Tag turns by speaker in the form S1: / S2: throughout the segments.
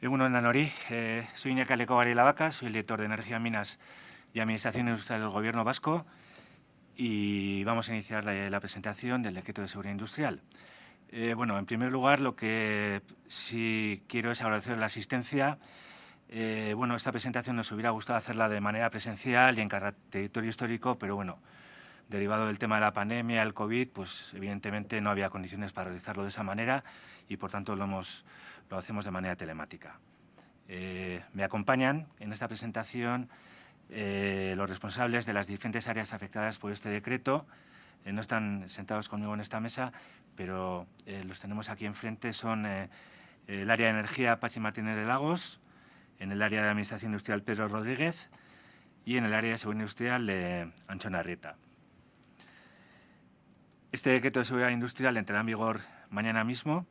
S1: Egunon Danori, soy Iñaki Alekovari Lavaca, soy el director de Energía, Minas y Administración Industrial del Gobierno Vasco y vamos a iniciar la presentación del decreto de seguridad industrial. Bueno, en primer lugar, lo que sí quiero es agradecer la asistencia. Bueno, esta presentación nos hubiera gustado hacerla de manera presencial y en cada territorio histórico, pero bueno, derivado del tema de la pandemia, el COVID, pues evidentemente no había condiciones para realizarlo de esa manera y por tanto lo hacemos de manera telemática. Me acompañan en esta presentación los responsables de las diferentes áreas afectadas por este decreto. No están sentados conmigo en esta mesa, pero los tenemos aquí enfrente. Son el área de energía Pachi Martínez de Lagos, en el área de administración industrial Pedro Rodríguez y en el área de seguridad industrial Antxon Arrieta. Este decreto de seguridad industrial entrará en vigor mañana mismo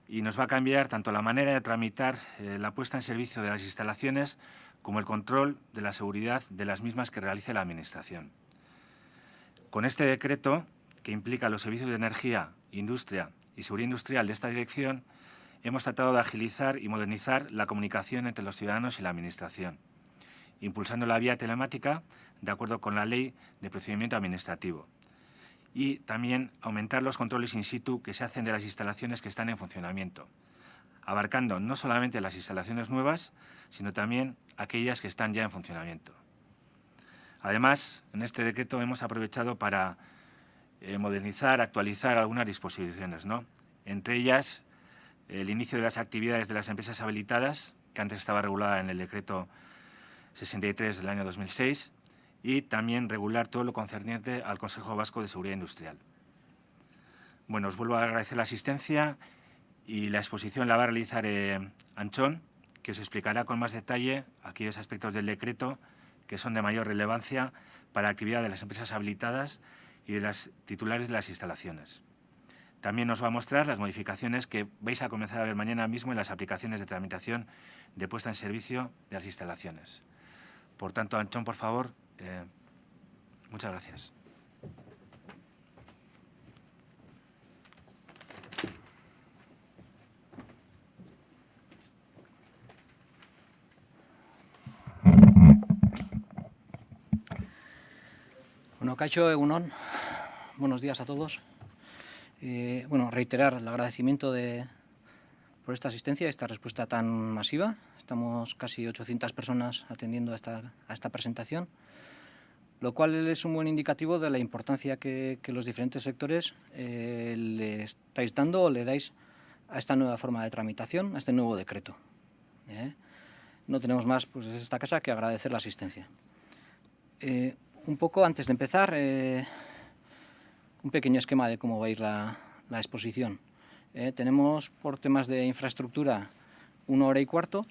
S1: y nos va a cambiar tanto la manera de tramitar la puesta en servicio de las instalaciones como el control de la seguridad de las mismas que realice la Administración. Con este decreto, que implica los servicios de energía, industria y seguridad industrial de esta dirección, hemos tratado de agilizar y modernizar la comunicación entre los ciudadanos y la Administración, impulsando la vía telemática de acuerdo con la Ley de Procedimiento Administrativo, y también aumentar los controles in situ que se hacen de las instalaciones que están en funcionamiento, abarcando no solamente las instalaciones nuevas, sino también aquellas que están ya en funcionamiento. Además, en este decreto hemos aprovechado para modernizar, actualizar algunas disposiciones, ¿no? Entre ellas, el inicio de las actividades de las empresas habilitadas, que antes estaba regulada en el decreto 63 del año 2006, y también regular todo lo concerniente al Consejo Vasco de Seguridad Industrial. Bueno, os vuelvo a agradecer la asistencia y la exposición la va a realizar Antxon, que os explicará con más detalle aquellos aspectos del decreto que son de mayor relevancia para la actividad de las empresas habilitadas y de las titulares de las instalaciones. También nos va a mostrar las modificaciones que vais a comenzar a ver mañana mismo en las aplicaciones de tramitación de puesta en servicio de las instalaciones. Por tanto, Antxon, por favor, muchas gracias.
S2: Bueno, Kaixo, egunon. Buenos días a todos. Bueno, reiterar el agradecimiento por esta asistencia, esta respuesta tan masiva. Estamos casi 800 personas atendiendo a esta presentación, lo cual es un buen indicativo de la importancia que los diferentes sectores le estáis dando o le dais a esta nueva forma de tramitación, a este nuevo decreto. No tenemos más pues, desde esta casa que agradecer la asistencia. Un poco antes de empezar, un pequeño esquema de cómo va a ir la exposición. Tenemos por temas de infraestructura 1 hora y cuarto,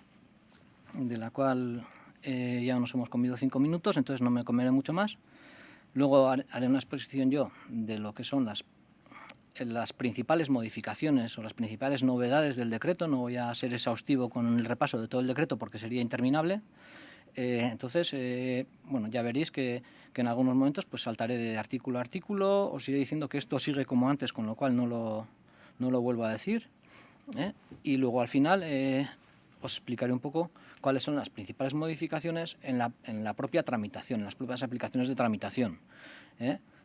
S2: de la cual ya nos hemos comido 5 minutos, entonces no me comeré mucho más. Luego haré una exposición yo de lo que son las principales modificaciones o las principales novedades del decreto. No voy a ser exhaustivo con el repaso de todo el decreto porque sería interminable. Entonces, bueno, ya veréis que en algunos momentos pues saltaré de artículo a artículo, os iré diciendo que esto sigue como antes, con lo cual no lo vuelvo a decir. Y luego al final os explicaré un poco cuáles son las principales modificaciones en la propia tramitación, en las propias aplicaciones de tramitación.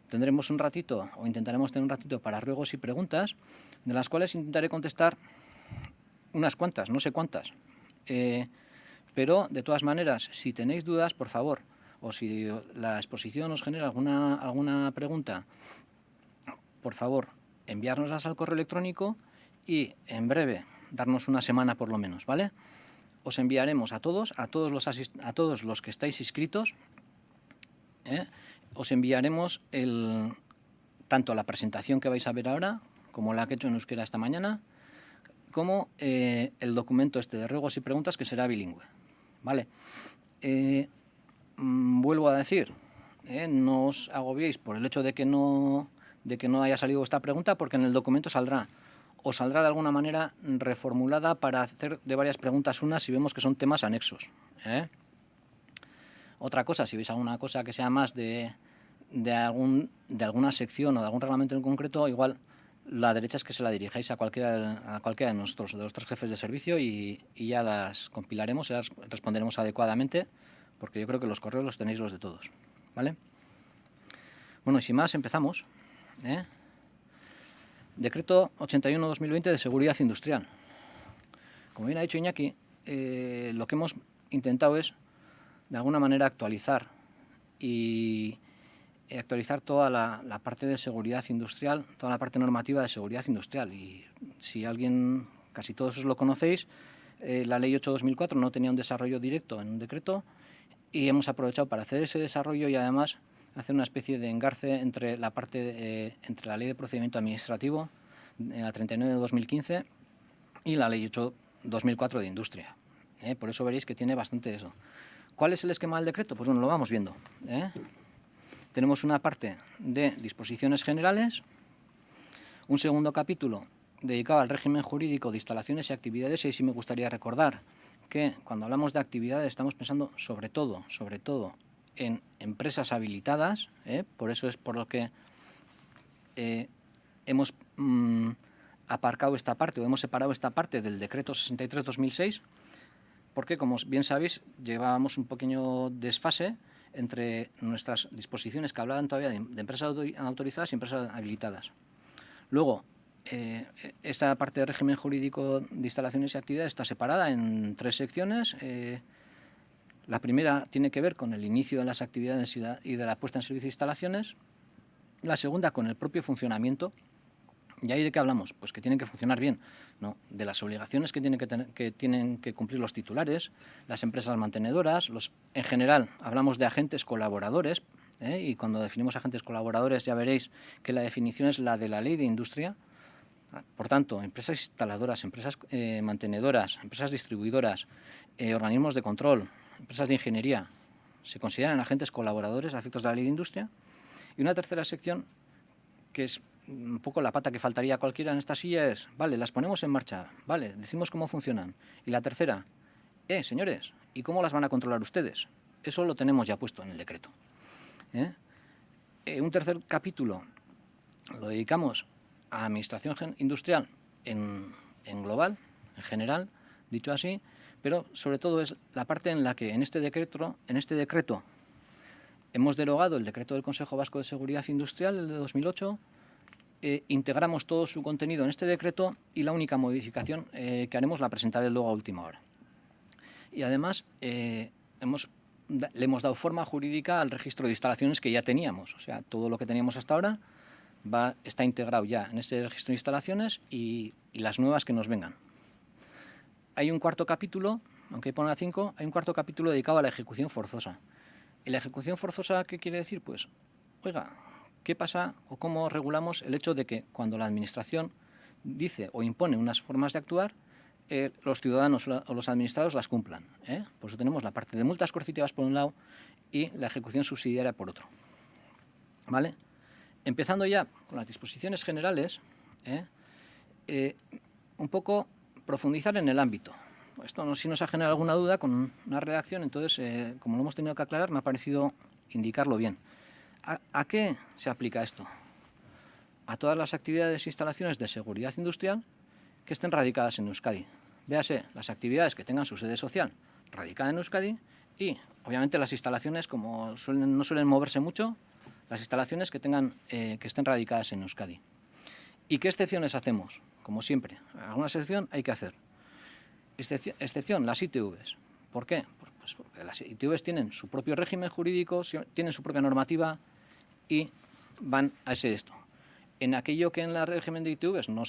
S2: Tendremos un ratito, o intentaremos tener un ratito para ruegos y preguntas, de las cuales intentaré contestar unas cuantas, no sé cuántas. Pero, de todas maneras, si tenéis dudas, por favor, o si la exposición os genera alguna pregunta, por favor, enviárnoslas al correo electrónico y, en breve, darnos una semana por lo menos, ¿vale? Os enviaremos a todos los que estáis inscritos, os enviaremos tanto la presentación que vais a ver ahora, como la que he hecho en euskera esta mañana, como el documento de ruegos y preguntas, que será bilingüe. Vale, vuelvo a decir, no os agobiéis por el hecho de que no haya salido esta pregunta, porque en el documento saldrá de alguna manera reformulada para hacer de varias preguntas una si vemos que son temas anexos. Otra cosa, si veis alguna cosa que sea más de alguna sección o de algún reglamento en concreto, igual La derecha es que se la dirijáis a cualquiera de nuestros jefes de servicio y ya las compilaremos y las responderemos adecuadamente, porque yo creo que los correos los tenéis los de todos, ¿vale? Bueno, y sin más, empezamos. Decreto 81/2020 de seguridad industrial. Como bien ha dicho Iñaki, lo que hemos intentado es, de alguna manera, actualizar toda la parte de seguridad industrial, toda la parte normativa de seguridad industrial. Y si alguien, casi todos os lo conocéis, la Ley 8/2004 no tenía un desarrollo directo en un decreto y hemos aprovechado para hacer ese desarrollo y además hacer una especie de engarce entre entre la Ley de Procedimiento Administrativo, la 39/2015, y la Ley 8/2004 de Industria. Por eso veréis que tiene bastante eso. ¿Cuál es el esquema del decreto? Pues bueno, lo vamos viendo. Tenemos una parte de disposiciones generales, un segundo capítulo dedicado al régimen jurídico de instalaciones y actividades, y ahí sí me gustaría recordar que cuando hablamos de actividades estamos pensando sobre todo en empresas habilitadas, por eso es por lo que hemos aparcado esta parte o hemos separado esta parte del decreto 63/2006, porque como bien sabéis llevábamos un pequeño desfase entre nuestras disposiciones que hablaban todavía de empresas autorizadas y empresas habilitadas. Luego, esta parte del régimen jurídico de instalaciones y actividades está separada en 3 secciones. La primera tiene que ver con el inicio de las actividades y de la puesta en servicio de instalaciones. La segunda con el propio funcionamiento. ¿Y ahí de qué hablamos? Pues que tienen que funcionar bien, ¿no? De las obligaciones que tienen que cumplir los titulares, las empresas mantenedoras, en general hablamos de agentes colaboradores, y cuando definimos agentes colaboradores ya veréis que la definición es la de la Ley de Industria. Por tanto, empresas instaladoras, empresas mantenedoras, empresas distribuidoras, organismos de control, empresas de ingeniería, se consideran agentes colaboradores a efectos de la Ley de Industria. Y una tercera sección, que es un poco la pata que faltaría a cualquiera en esta silla, es, vale, las ponemos en marcha, vale, decimos cómo funcionan. Y la tercera, señores, ¿y cómo las van a controlar ustedes? Eso lo tenemos ya puesto en el decreto. Un tercer capítulo lo dedicamos a administración industrial en global, en general, dicho así, pero sobre todo es la parte en la que en este decreto hemos derogado el decreto del Consejo Vasco de Seguridad Industrial, el de 2008, integramos todo su contenido en este decreto y la única modificación que haremos la presentaré luego a última hora. Y además le hemos dado forma jurídica al registro de instalaciones que ya teníamos. O sea, todo lo que teníamos hasta ahora está integrado ya en este registro de instalaciones y las nuevas que nos vengan. Hay un cuarto capítulo, aunque pone a 5, hay un cuarto capítulo dedicado a la ejecución forzosa. ¿Y la ejecución forzosa qué quiere decir? Pues, oiga, ¿qué pasa o cómo regulamos el hecho de que cuando la Administración dice o impone unas formas de actuar, los ciudadanos o los administrados las cumplan? Por eso tenemos la parte de multas coercitivas por un lado y la ejecución subsidiaria por otro. ¿Vale? Empezando ya con las disposiciones generales, un poco profundizar en el ámbito. Esto si nos ha generado alguna duda con una redacción, entonces, como lo hemos tenido que aclarar, me ha parecido indicarlo bien. ¿A qué se aplica esto? A todas las actividades e instalaciones de seguridad industrial que estén radicadas en Euskadi. Véase, las actividades que tengan su sede social radicada en Euskadi y, obviamente, las instalaciones, como no suelen moverse mucho, las instalaciones que estén radicadas en Euskadi. ¿Y qué excepciones hacemos? Como siempre, alguna excepción hay que hacer. Excepción, las ITVs. ¿Por qué? Pues porque las ITVs tienen su propio régimen jurídico, tienen su propia normativa y van a esto. En aquello que en el régimen de ITVs no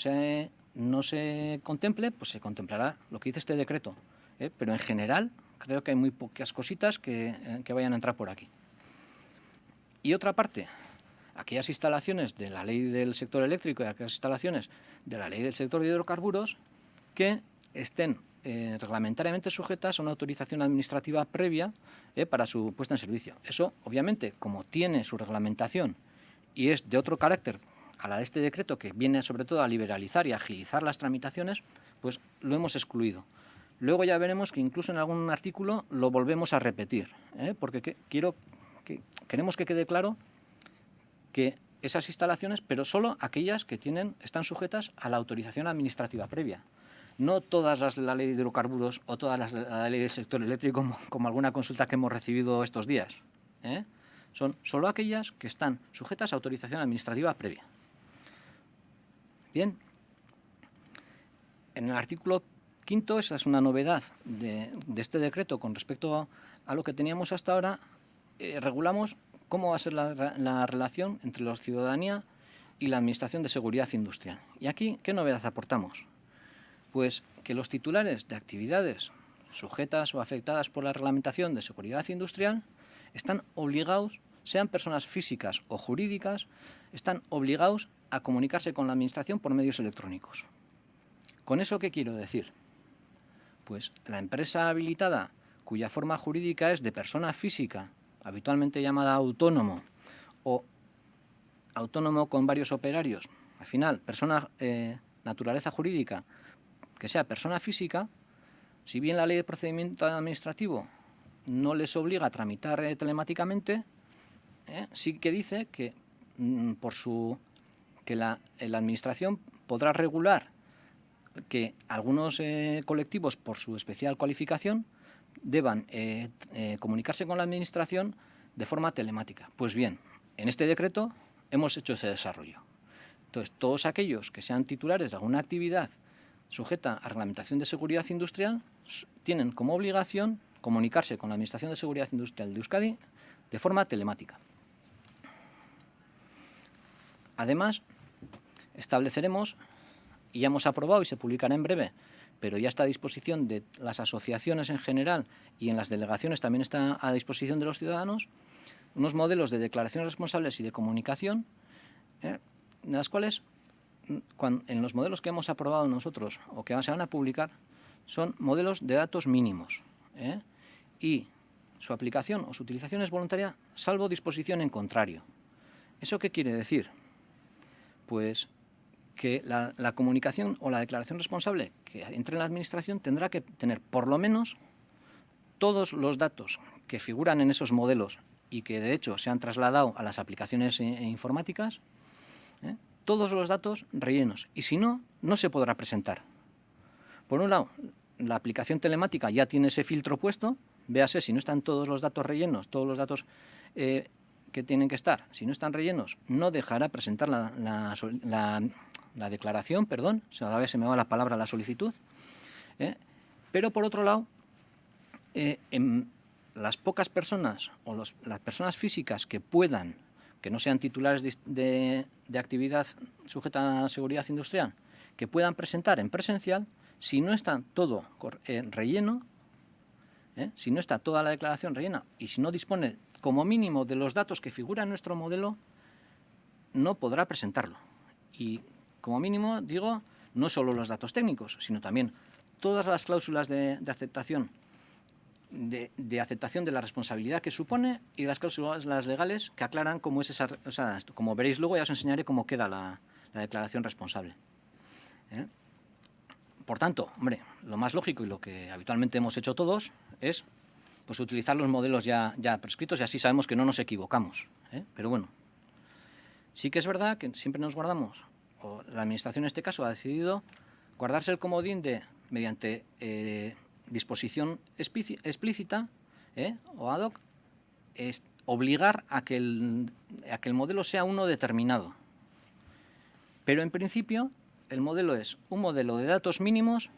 S2: se contemple, pues se contemplará lo que dice este decreto. Pero en general creo que hay muy pocas cositas que vayan a entrar por aquí. Y otra parte, aquellas instalaciones de la ley del sector eléctrico y aquellas instalaciones de la ley del sector de hidrocarburos que estén reglamentariamente sujetas a una autorización administrativa previa para su puesta en servicio. Eso, obviamente, como tiene su reglamentación y es de otro carácter a la de este decreto, que viene sobre todo a liberalizar y agilizar las tramitaciones, pues lo hemos excluido. Luego ya veremos que incluso en algún artículo lo volvemos a repetir, porque queremos que quede claro que esas instalaciones, pero solo aquellas que están sujetas a la autorización administrativa previa. No todas las de la ley de hidrocarburos o todas las de la ley del sector eléctrico, como alguna consulta que hemos recibido estos días. Son solo aquellas que están sujetas a autorización administrativa previa. Bien. En el artículo 5, esa es una novedad de este decreto con respecto a lo que teníamos hasta ahora, regulamos cómo va a ser la relación entre la ciudadanía y la Administración de Seguridad Industrial. Y aquí, ¿qué novedad aportamos? Pues que los titulares de actividades sujetas o afectadas por la reglamentación de seguridad industrial están obligados, sean personas físicas o jurídicas, están obligados a comunicarse con la Administración por medios electrónicos. ¿Con eso qué quiero decir? Pues la empresa habilitada, cuya forma jurídica es de persona física, habitualmente llamada autónomo, o autónomo con varios operarios, al final, persona naturaleza jurídica, que sea persona física, si bien la ley de procedimiento administrativo no les obliga a tramitar telemáticamente, sí que dice que, la Administración podrá regular que algunos colectivos, por su especial cualificación, deban comunicarse con la Administración de forma telemática. Pues bien, en este decreto hemos hecho ese desarrollo. Entonces, todos aquellos que sean titulares de alguna actividad sujeta a reglamentación de seguridad industrial tienen como obligación comunicarse con la Administración de Seguridad Industrial de Euskadi de forma telemática. Además, estableceremos, y ya hemos aprobado y se publicará en breve, pero ya está a disposición de las asociaciones en general y en las delegaciones también está a disposición de los ciudadanos, unos modelos de declaraciones responsables y de comunicación, en las cuales, en los modelos que hemos aprobado nosotros o que se van a publicar, son modelos de datos mínimos, y su aplicación o su utilización es voluntaria, salvo disposición en contrario. ¿Eso qué quiere decir? Pues que la comunicación o la declaración responsable que entre en la Administración tendrá que tener por lo menos todos los datos que figuran en esos modelos y que de hecho se han trasladado a las aplicaciones informáticas, todos los datos rellenos, y si no, no se podrá presentar. Por un lado, la aplicación telemática ya tiene ese filtro puesto, véase si no están todos los datos rellenos, todos los datos que tienen que estar, si no están rellenos, no dejará presentar la declaración, perdón, a veces se me va la palabra, la solicitud, pero por otro lado, en las pocas personas o las personas físicas que puedan, que no sean titulares de actividad sujeta a seguridad industrial, que puedan presentar en presencial, si no está todo relleno, si no está toda la declaración rellena y si no dispone como mínimo de los datos que figuran en nuestro modelo, no podrá presentarlo. Y como mínimo, digo, no solo los datos técnicos, sino también todas las cláusulas de aceptación, de aceptación de la responsabilidad que supone y las cláusulas legales que aclaran cómo es esa... O sea, como veréis luego, ya os enseñaré cómo queda la declaración responsable. Por tanto, hombre, lo más lógico y lo que habitualmente hemos hecho todos es pues, utilizar los modelos ya prescritos y así sabemos que no nos equivocamos. Pero bueno, sí que es verdad que siempre nos guardamos, o la Administración en este caso ha decidido guardarse el comodín de, mediante disposición explícita o ad hoc, es obligar a que el modelo sea uno determinado. Pero en principio el modelo es un modelo de datos mínimos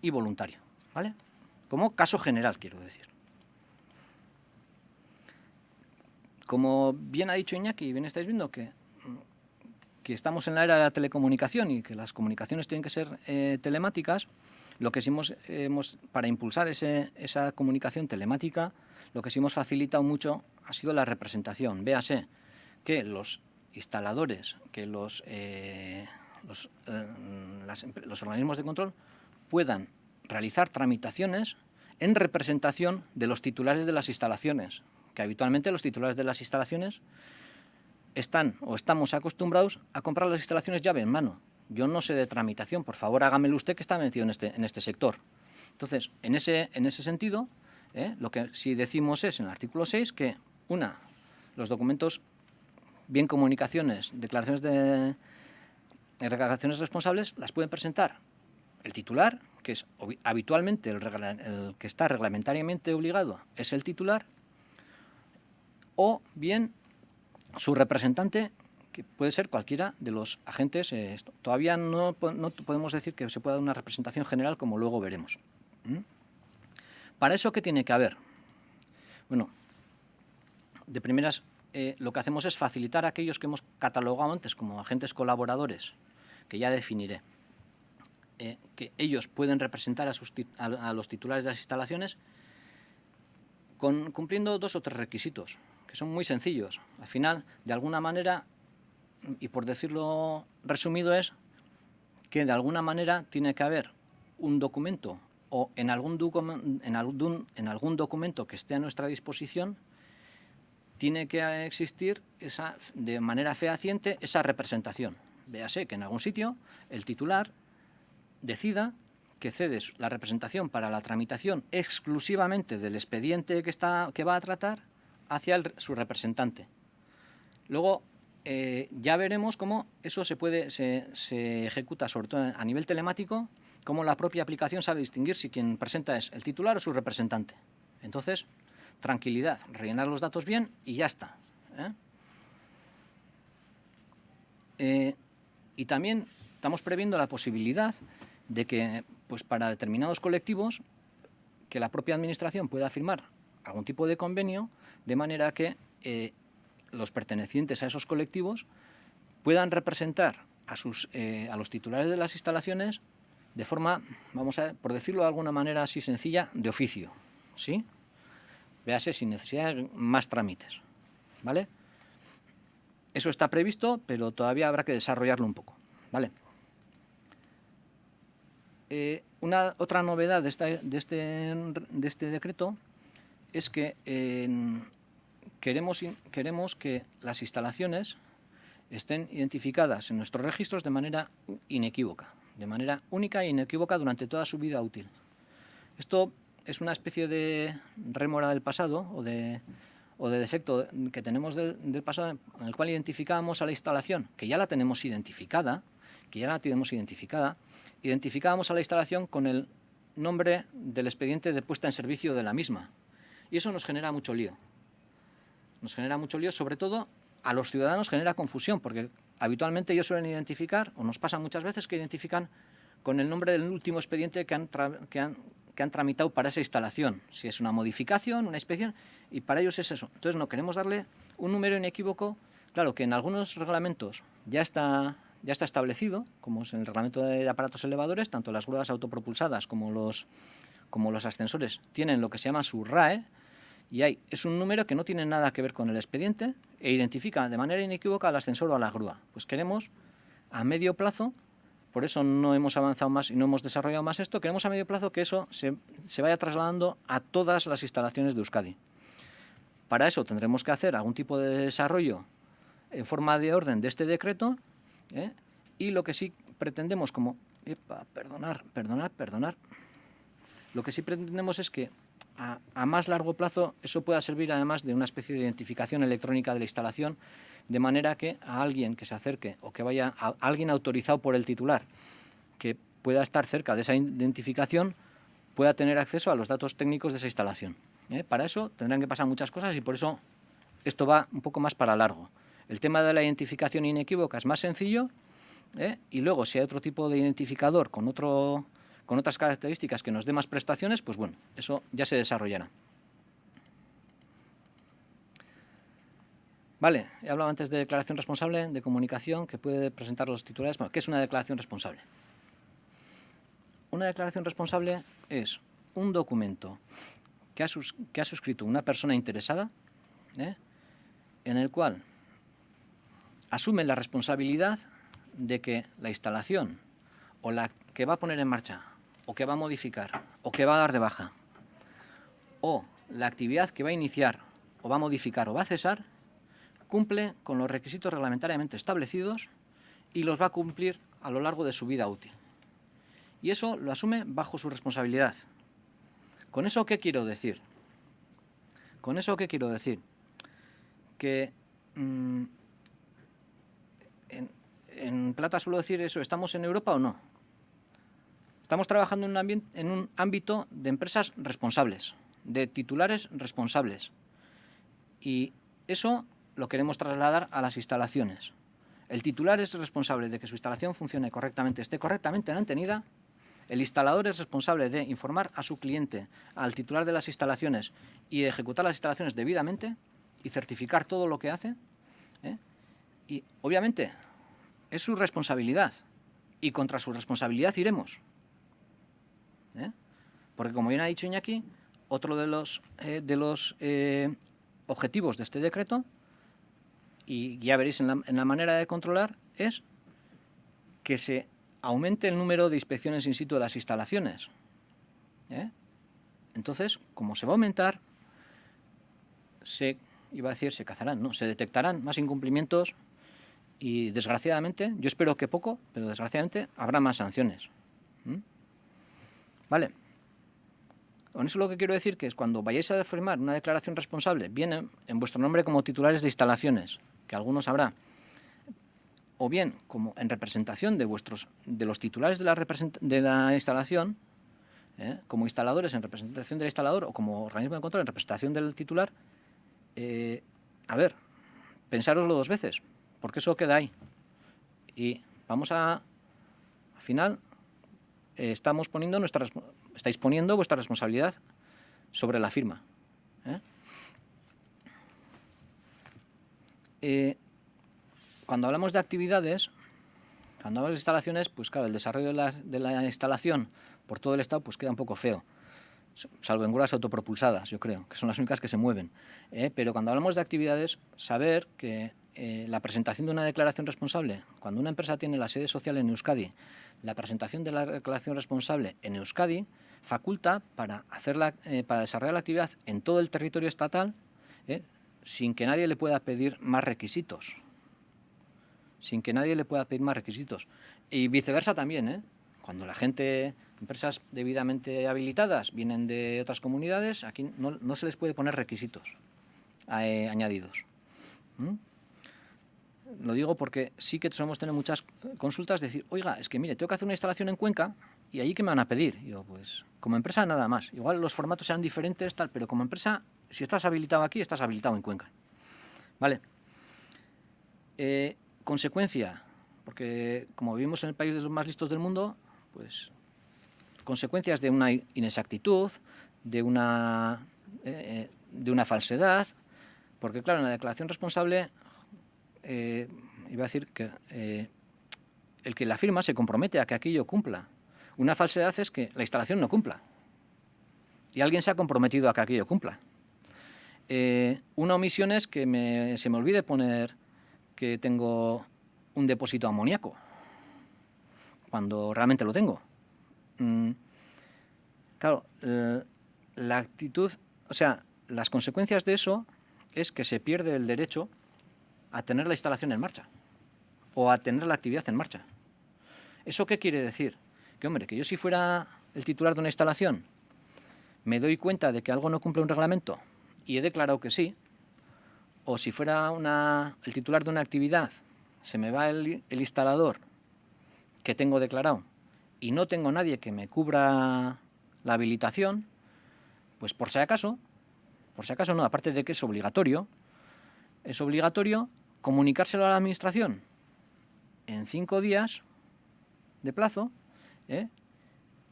S2: y voluntario, ¿vale? Como caso general, quiero decir. Como bien ha dicho Iñaki, y bien estáis viendo que estamos en la era de la telecomunicación y que las comunicaciones tienen que ser telemáticas, lo que sí hemos para impulsar esa comunicación telemática, lo que sí hemos facilitado mucho ha sido la representación. Véase que los instaladores, que los organismos de control puedan realizar tramitaciones en representación de los titulares de las instalaciones, que habitualmente los titulares de las instalaciones están o estamos acostumbrados a comprar las instalaciones llave en mano. Yo no sé de tramitación, por favor hágamelo usted que está metido en este sector. Entonces, en ese sentido, lo que sí decimos es en el artículo 6 que, los documentos bien comunicaciones, declaraciones responsables, las pueden presentar el titular, que es habitualmente el que está reglamentariamente obligado, es el titular, o bien su representante, que puede ser cualquiera de los agentes. Todavía no podemos decir que se pueda dar una representación general, como luego veremos. ¿Para eso qué tiene que haber? Bueno, de primeras, lo que hacemos es facilitar a aquellos que hemos catalogado antes como agentes colaboradores, que ya definiré, que ellos pueden representar a los titulares de las instalaciones cumpliendo 2 o 3 requisitos, que son muy sencillos. Al final, de alguna manera, y por decirlo resumido, es que de alguna manera tiene que haber un documento o en algún documento que esté a nuestra disposición, tiene que existir de manera fehaciente esa representación. Véase que en algún sitio el titular decida que cede la representación para la tramitación exclusivamente del expediente que va a tratar hacia su representante. Luego, ya veremos cómo eso se ejecuta, sobre todo a nivel telemático, cómo la propia aplicación sabe distinguir si quien presenta es el titular o su representante. Entonces, tranquilidad, rellenar los datos bien y ya está. Y también estamos previendo la posibilidad de que, pues para determinados colectivos, que la propia administración pueda firmar algún tipo de convenio, de manera que los pertenecientes a esos colectivos puedan representar a los titulares de las instalaciones de forma, por decirlo de alguna manera así sencilla, de oficio, ¿sí? Véase, sin necesidad de más trámites, ¿vale? Eso está previsto, pero todavía habrá que desarrollarlo un poco, ¿vale? Otra novedad de este decreto es que queremos que las instalaciones estén identificadas en nuestros registros de manera inequívoca, de manera única e inequívoca durante toda su vida útil. Esto es una especie de rémora del pasado o de defecto que tenemos del pasado, en el cual identificábamos a la instalación, que ya la tenemos identificada, identificábamos a la instalación con el nombre del expediente de puesta en servicio de la misma. Y eso nos genera mucho lío. Sobre todo a los ciudadanos genera confusión, porque habitualmente ellos suelen identificar, o nos pasa muchas veces que identifican con el nombre del último expediente que han tramitado para esa instalación, si es una modificación, una inspección, y para ellos es eso. Entonces no queremos darle un número inequívoco, claro que en algunos reglamentos ya está establecido, como es en el reglamento de aparatos elevadores, tanto las grúas autopropulsadas como los ascensores tienen lo que se llama su RAE, y es un número que no tiene nada que ver con el expediente e identifica de manera inequívoca al ascensor o a la grúa. Pues queremos a medio plazo, por eso no hemos avanzado más y no hemos desarrollado más esto, queremos a medio plazo que eso se vaya trasladando a todas las instalaciones de Euskadi. Para eso tendremos que hacer algún tipo de desarrollo en forma de orden de este decreto, y lo que sí pretendemos lo que sí pretendemos es que a más largo plazo eso pueda servir además de una especie de identificación electrónica de la instalación, de manera que a alguien que se acerque o que vaya a alguien autorizado por el titular que pueda estar cerca de esa identificación pueda tener acceso a los datos técnicos de esa instalación. Para eso tendrán que pasar muchas cosas y por eso esto va un poco más para largo. El tema de la identificación inequívoca es más sencillo, y luego si hay otro tipo de identificador con otras características que nos dé más prestaciones, pues bueno, eso ya se desarrollará. Vale, he hablado antes de declaración responsable de comunicación que puede presentar los titulares. Bueno, ¿qué es una declaración responsable? Una declaración responsable es un documento que ha suscrito una persona interesada, en el cual asume la responsabilidad de que la instalación o la que va a poner en marcha o que va a modificar o que va a dar de baja o la actividad que va a iniciar o va a modificar o va a cesar cumple con los requisitos reglamentariamente establecidos y los va a cumplir a lo largo de su vida útil. Y eso lo asume bajo su responsabilidad. ¿Con eso qué quiero decir? Que en plata suelo decir eso, ¿estamos en Europa o no? Estamos trabajando en un ámbito de empresas responsables, de titulares responsables. Y eso lo queremos trasladar a las instalaciones. El titular es responsable de que su instalación funcione correctamente, esté correctamente mantenida. El instalador es responsable de informar a su cliente, al titular de las instalaciones, y de ejecutar las instalaciones debidamente y certificar todo lo que hace. Y, obviamente, es su responsabilidad. Y contra su responsabilidad iremos. Porque, como bien ha dicho Iñaki, otro de los objetivos de este decreto, y ya veréis en la manera de controlar, es que se aumente el número de inspecciones in situ de las instalaciones. Entonces, como se va a aumentar, se cazarán, ¿no? Se detectarán más incumplimientos y, desgraciadamente, yo espero que poco, pero desgraciadamente habrá más sanciones. Vale. Con eso lo que quiero decir que es cuando vayáis a firmar una declaración responsable, viene en vuestro nombre como titulares de instalaciones, que algunos habrá, o bien como en representación de los titulares de la instalación, como instaladores en representación del instalador o como organismo de control en representación del titular. A ver, pensároslo 2 veces, porque eso queda ahí. Y vamos al final, estáis poniendo vuestra responsabilidad sobre la firma. Cuando hablamos de actividades, cuando hablamos de instalaciones, pues claro, el desarrollo de la instalación por todo el Estado pues queda un poco feo, salvo en grúas autopropulsadas, yo creo, que son las únicas que se mueven. Pero cuando hablamos de actividades, saber que la presentación de una declaración responsable, cuando una empresa tiene la sede social en Euskadi, la presentación de la declaración responsable en Euskadi faculta para desarrollar la actividad en todo el territorio estatal, sin que nadie le pueda pedir más requisitos. Y viceversa también, Cuando la gente, empresas debidamente habilitadas, vienen de otras comunidades, aquí no se les puede poner requisitos añadidos. Lo digo porque sí que solemos tener muchas consultas de decir, oiga, es que mire, tengo que hacer una instalación en Cuenca y allí ¿qué me van a pedir? Y yo, pues, como empresa nada más. Igual los formatos serán diferentes, tal, pero como empresa, si estás habilitado aquí, estás habilitado en Cuenca. ¿Vale? Consecuencia, porque como vivimos en el país de los más listos del mundo, pues consecuencias de una inexactitud, de una falsedad, porque claro, en la declaración responsable iba a decir que el que la firma se compromete a que aquello cumpla. Una falsedad es que la instalación no cumpla y alguien se ha comprometido a que aquello cumpla. Una omisión es que se me olvide poner que tengo un depósito amoníaco cuando realmente lo tengo. Claro, la actitud, o sea, las consecuencias de eso es que se pierde el derecho a tener la instalación en marcha o a tener la actividad en marcha. ¿Eso qué quiere decir? Que, hombre, que yo si fuera el titular de una instalación, me doy cuenta de que algo no cumple un reglamento y he declarado que sí, o si fuera el titular de una actividad, se me va el instalador que tengo declarado y no tengo nadie que me cubra la habilitación, pues por si acaso no, aparte de que es obligatorio comunicárselo a la administración en 5 días de plazo,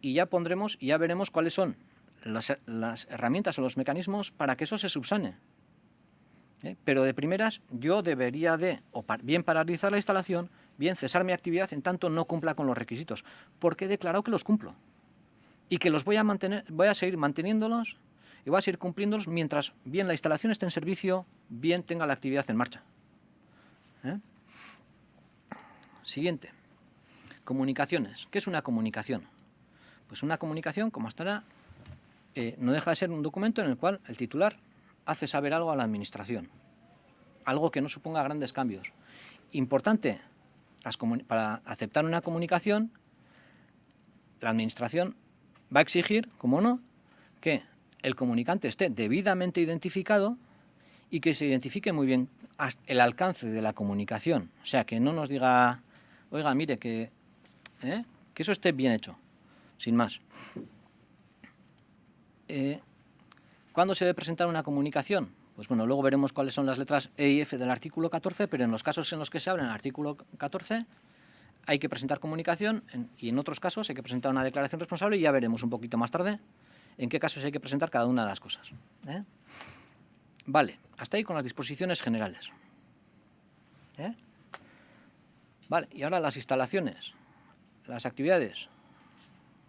S2: y ya veremos cuáles son las herramientas o los mecanismos para que eso se subsane. Pero de primeras yo debería bien paralizar la instalación, bien cesar mi actividad en tanto no cumpla con los requisitos, porque he declarado que los cumplo y que los voy a seguir manteniéndolos y voy a seguir cumpliéndolos mientras bien la instalación esté en servicio, bien tenga la actividad en marcha. Siguiente. Comunicaciones. ¿Qué es una comunicación? Pues una comunicación, como hasta ahora, no deja de ser un documento en el cual el titular hace saber algo a la administración, algo que no suponga grandes cambios. Importante, para aceptar una comunicación, la administración va a exigir, como no, que el comunicante esté debidamente identificado y que se identifique muy bien el alcance de la comunicación. O sea, que no nos diga, oiga, mire, que eso esté bien hecho, sin más. ¿Cuándo se debe presentar una comunicación? Pues bueno, luego veremos cuáles son las letras E y F del artículo 14, pero en los casos en los que se habla en el artículo 14 hay que presentar comunicación y en otros casos hay que presentar una declaración responsable y ya veremos un poquito más tarde en qué casos hay que presentar cada una de las cosas. Vale, hasta ahí con las disposiciones generales. Vale, y ahora las instalaciones, las actividades.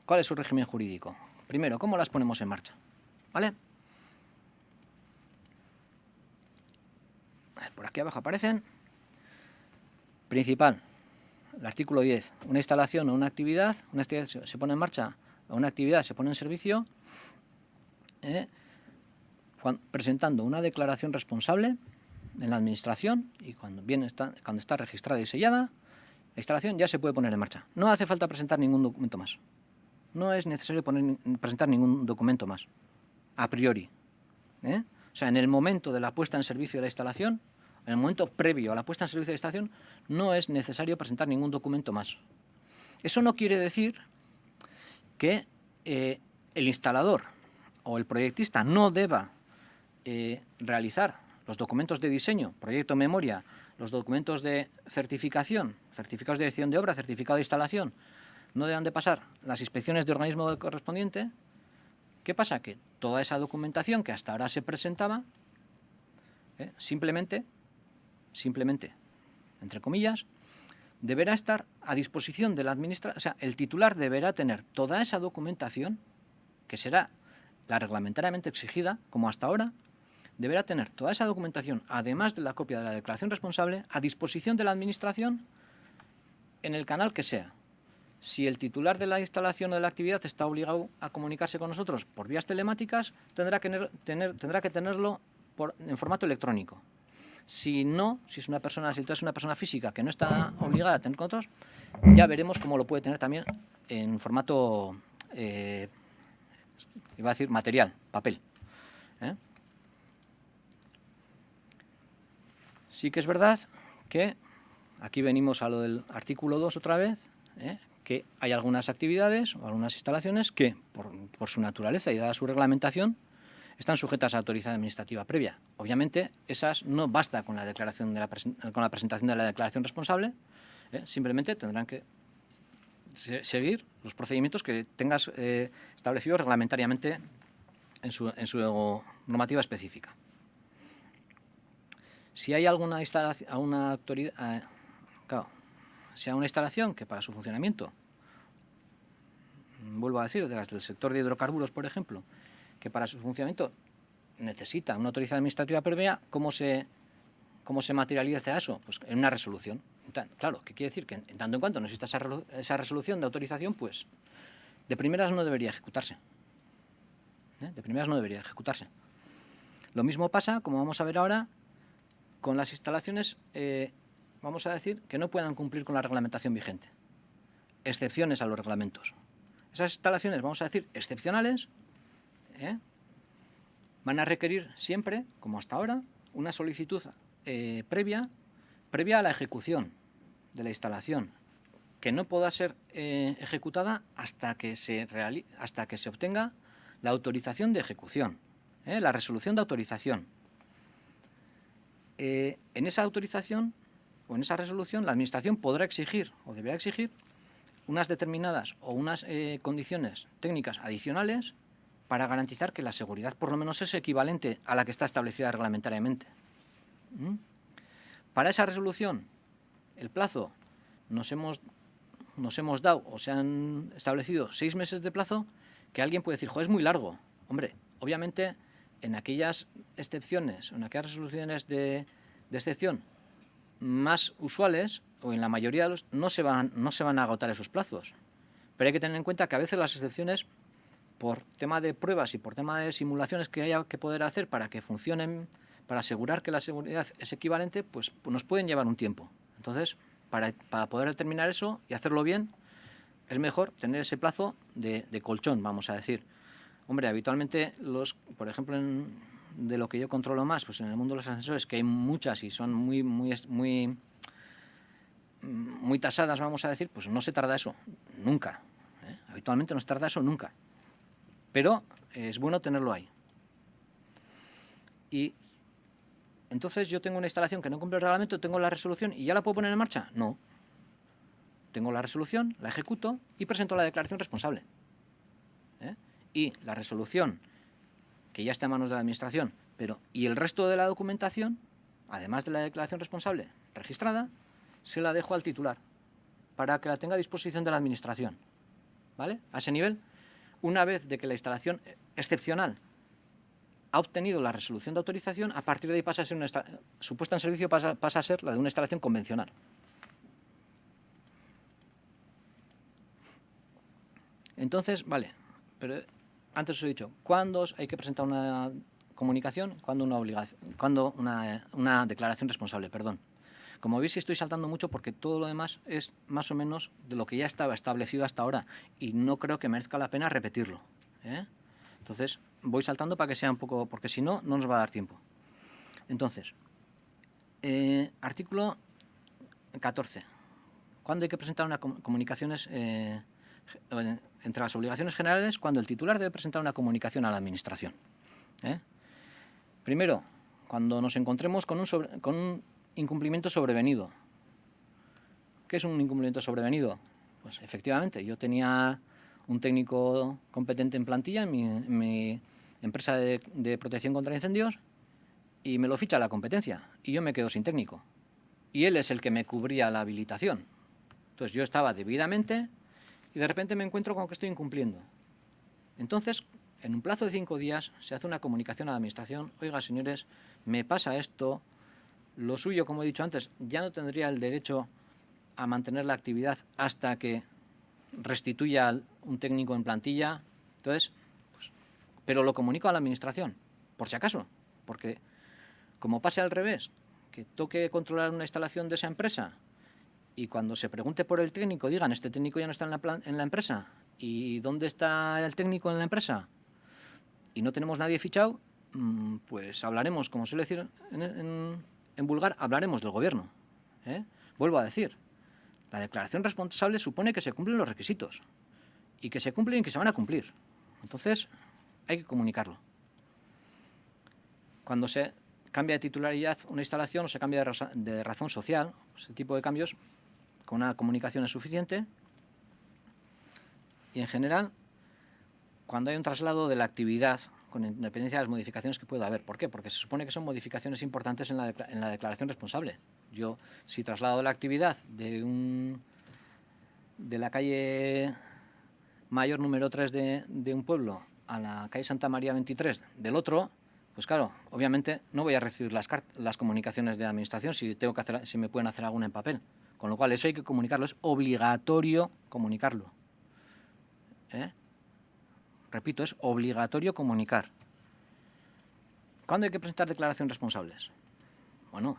S2: ¿Cuál es su régimen jurídico? Primero, ¿cómo las ponemos en marcha? ¿Vale? Por aquí abajo aparecen. Principal, el artículo 10. Una instalación o una actividad se pone en marcha, o una actividad se pone en servicio, presentando una declaración responsable en la administración y cuando está registrada y sellada, la instalación ya se puede poner en marcha. No hace falta presentar ningún documento más. No es necesario presentar ningún documento más, a priori. O sea, en el momento de la puesta en servicio de la instalación, en el momento previo a la puesta en servicio de la instalación, no es necesario presentar ningún documento más. Eso no quiere decir que el instalador o el proyectista no deba realizar los documentos de diseño, proyecto, memoria, los documentos de certificación, certificados de dirección de obra, certificado de instalación, no deban de pasar las inspecciones de organismo correspondiente. ¿Qué pasa? Que toda esa documentación que hasta ahora se presentaba, simplemente, entre comillas, deberá estar a disposición del administrador. O sea, el titular deberá tener toda esa documentación, que será la reglamentariamente exigida, como hasta ahora, deberá tener toda esa documentación, además de la copia de la declaración responsable, a disposición de la administración en el canal que sea. Si el titular de la instalación o de la actividad está obligado a comunicarse con nosotros por vías telemáticas, tendrá que tenerlo en formato electrónico. Si no, si es una persona física que no está obligada a tener con otros, ya veremos cómo lo puede tener también en formato, iba a decir material, papel. Sí que es verdad que aquí venimos a lo del artículo 2 otra vez, que hay algunas actividades o algunas instalaciones que, por su naturaleza y dada su reglamentación, están sujetas a autorización administrativa previa. Obviamente, esas no basta con la presentación de la declaración responsable, simplemente tendrán que seguir los procedimientos que tengas establecidos reglamentariamente en su normativa específica. Si hay alguna instalación, si hay una instalación que para su funcionamiento, vuelvo a decir, de las del sector de hidrocarburos, por ejemplo, que para su funcionamiento necesita una autorización administrativa previa, ¿cómo se materializa eso? Pues en una resolución. Claro, ¿qué quiere decir? Que en tanto en cuanto no exista esa resolución de autorización, pues de primeras no debería ejecutarse. Lo mismo pasa, como vamos a ver ahora, con las instalaciones, vamos a decir, que no puedan cumplir con la reglamentación vigente. Excepciones a los reglamentos. Esas instalaciones, vamos a decir, excepcionales, van a requerir siempre, como hasta ahora, una solicitud previa a la ejecución de la instalación, que no pueda ser ejecutada hasta que se obtenga la autorización de ejecución, la resolución de autorización. En esa autorización o en esa resolución, la Administración podrá exigir o deberá exigir unas determinadas o unas condiciones técnicas adicionales para garantizar que la seguridad por lo menos es equivalente a la que está establecida reglamentariamente. Para esa resolución, el plazo nos hemos dado o se han establecido 6 meses de plazo, que alguien puede decir, es muy largo. Hombre, obviamente en aquellas excepciones, en aquellas resoluciones de excepción más usuales, o en la mayoría de los, no se van a agotar esos plazos. Pero hay que tener en cuenta que a veces las excepciones, por tema de pruebas y por tema de simulaciones que haya que poder hacer para que funcionen, para asegurar que la seguridad es equivalente, pues nos pueden llevar un tiempo. Entonces, para poder determinar eso y hacerlo bien, es mejor tener ese plazo de colchón, vamos a decir. Hombre, habitualmente, por ejemplo, de lo que yo controlo más, pues en el mundo de los ascensores, que hay muchas y son muy muy tasadas, vamos a decir, pues no se tarda eso, nunca. Habitualmente no se tarda eso nunca. Pero es bueno tenerlo ahí. Y entonces yo tengo una instalación que no cumple el reglamento, tengo la resolución y ¿ya la puedo poner en marcha? No. Tengo la resolución, la ejecuto y presento la declaración responsable. Y la resolución, que ya está en manos de la Administración, y el resto de la documentación, además de la declaración responsable registrada, se la dejo al titular para que la tenga a disposición de la Administración. ¿Vale? A ese nivel, una vez de que la instalación excepcional ha obtenido la resolución de autorización, a partir de ahí pasa a ser su puesta en servicio pasa a ser la de una instalación convencional. Entonces, vale, pero antes os he dicho, ¿cuándo hay que presentar una comunicación? ¿Cuándo una obligación? ¿Cuándo una declaración responsable? Perdón. Como veis, estoy saltando mucho porque todo lo demás es más o menos de lo que ya estaba establecido hasta ahora y no creo que merezca la pena repetirlo. Entonces, voy saltando para que sea un poco, porque si no, no nos va a dar tiempo. Entonces, artículo 14. ¿Cuándo hay que presentar unas comunicaciones entre las obligaciones generales? Cuando el titular debe presentar una comunicación a la Administración. Primero, cuando nos encontremos con un incumplimiento sobrevenido. ¿Qué es un incumplimiento sobrevenido? Pues efectivamente, yo tenía un técnico competente en plantilla en mi empresa de protección contra incendios y me lo ficha la competencia y yo me quedo sin técnico. Y él es el que me cubría la habilitación. Entonces yo estaba debidamente y de repente me encuentro con que estoy incumpliendo. Entonces, en un plazo de 5 días se hace una comunicación a la Administración. Oiga, señores, me pasa esto. Lo suyo, como he dicho antes, ya no tendría el derecho a mantener la actividad hasta que restituya un técnico en plantilla. Entonces, pues, pero lo comunico a la Administración, por si acaso, porque como pase al revés, que toque controlar una instalación de esa empresa y cuando se pregunte por el técnico digan, este técnico ya no está en la empresa, ¿y dónde está el técnico en la empresa? Y no tenemos nadie fichado, pues hablaremos, como suele decir en vulgar, hablaremos del gobierno. Vuelvo a decir, la declaración responsable supone que se cumplen los requisitos y que se cumplen y que se van a cumplir. Entonces, hay que comunicarlo. Cuando se cambia de titularidad una instalación o se cambia de razón social, ese tipo de cambios, con una comunicación es suficiente. Y en general, cuando hay un traslado de la actividad, con independencia de las modificaciones que pueda haber. ¿Por qué? Porque se supone que son modificaciones importantes en la declaración responsable. Yo, si traslado la actividad de la calle Mayor número 3 de un pueblo a la calle Santa María 23 del otro, pues claro, obviamente no voy a recibir las comunicaciones de la Administración si me pueden hacer alguna en papel. Con lo cual, eso hay que comunicarlo, es obligatorio comunicarlo. Repito, es obligatorio comunicar. ¿Cuándo hay que presentar declaraciones responsables? Bueno,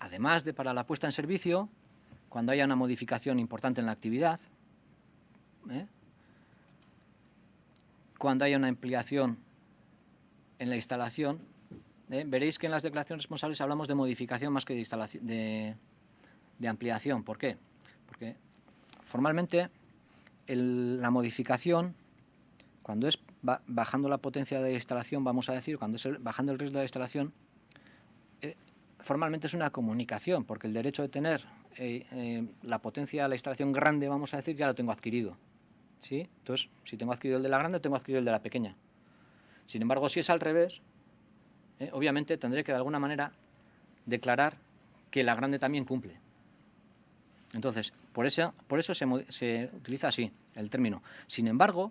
S2: además de para la puesta en servicio, cuando haya una modificación importante en la actividad, cuando haya una ampliación en la instalación, veréis que en las declaraciones responsables hablamos de modificación más que de ampliación. ¿Por qué? Porque formalmente la modificación, cuando es bajando la potencia de la instalación, vamos a decir, cuando es bajando el riesgo de la instalación, formalmente es una comunicación, porque el derecho de tener la potencia de la instalación grande, vamos a decir, ya lo tengo adquirido. ¿Sí? Entonces, si tengo adquirido el de la grande, tengo adquirido el de la pequeña. Sin embargo, si es al revés, obviamente tendré que de alguna manera declarar que la grande también cumple. Entonces, por eso se utiliza así el término. Sin embargo,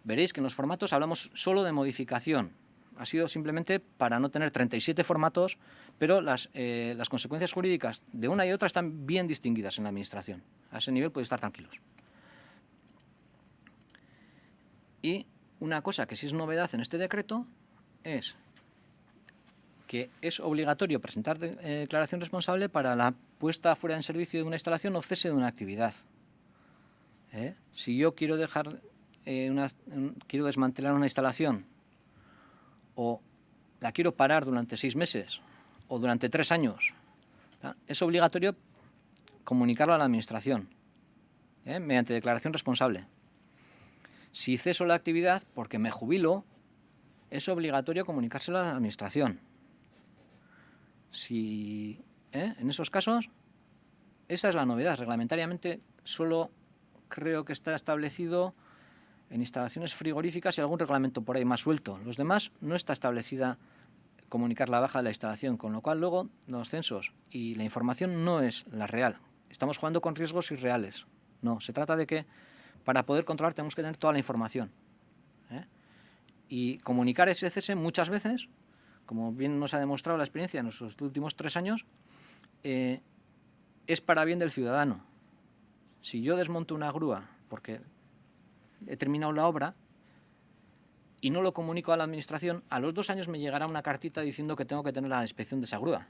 S2: veréis que en los formatos hablamos solo de modificación. Ha sido simplemente para no tener 37 formatos, pero las consecuencias jurídicas de una y otra están bien distinguidas en la Administración. A ese nivel podéis estar tranquilos. Y una cosa que sí es novedad en este decreto es que es obligatorio presentar declaración responsable para la puesta fuera en servicio de una instalación o cese de una actividad. Si yo quiero quiero desmantelar una instalación o la quiero parar durante 6 meses o durante 3 años, es obligatorio comunicarlo a la Administración, mediante declaración responsable. Si ceso la actividad porque me jubilo, es obligatorio comunicárselo a la Administración. En esos casos, esa es la novedad. Reglamentariamente solo creo que está establecido en instalaciones frigoríficas y algún reglamento por ahí más suelto. Los demás no está establecida comunicar la baja de la instalación, con lo cual luego los censos y la información no es la real. Estamos jugando con riesgos irreales. No, se trata de que para poder controlar tenemos que tener toda la información. Y comunicar ese cese muchas veces, como bien nos ha demostrado la experiencia en nuestros últimos 3 años, es para bien del ciudadano. Si yo desmonto una grúa porque he terminado la obra y no lo comunico a la Administración, a los 2 años me llegará una cartita diciendo que tengo que tener la inspección de esa grúa.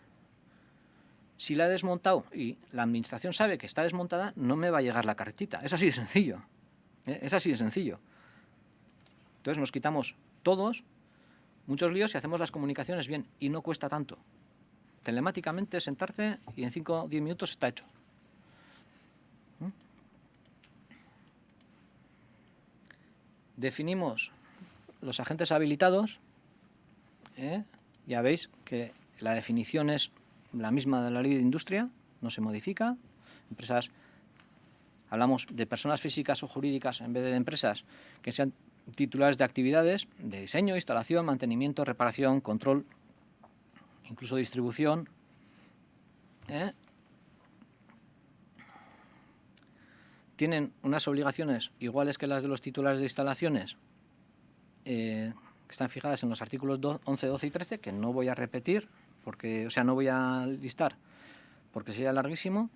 S2: Si la he desmontado y la Administración sabe que está desmontada, no me va a llegar la cartita. Es así de sencillo. Es así de sencillo. Entonces nos quitamos todos muchos líos y hacemos las comunicaciones bien. Y no cuesta tanto. Telemáticamente sentarte y en 5 o 10 minutos está hecho. Definimos los agentes habilitados. Ya veis que la definición es la misma de la Ley de Industria, no se modifica. Empresas, hablamos de personas físicas o jurídicas en vez de empresas que sean titulares de actividades de diseño, instalación, mantenimiento, reparación, control, incluso distribución. Tienen unas obligaciones iguales que las de los titulares de instalaciones, que están fijadas en los artículos 11, 12 y 13, que no voy a repetir, no voy a listar, porque sería larguísimo.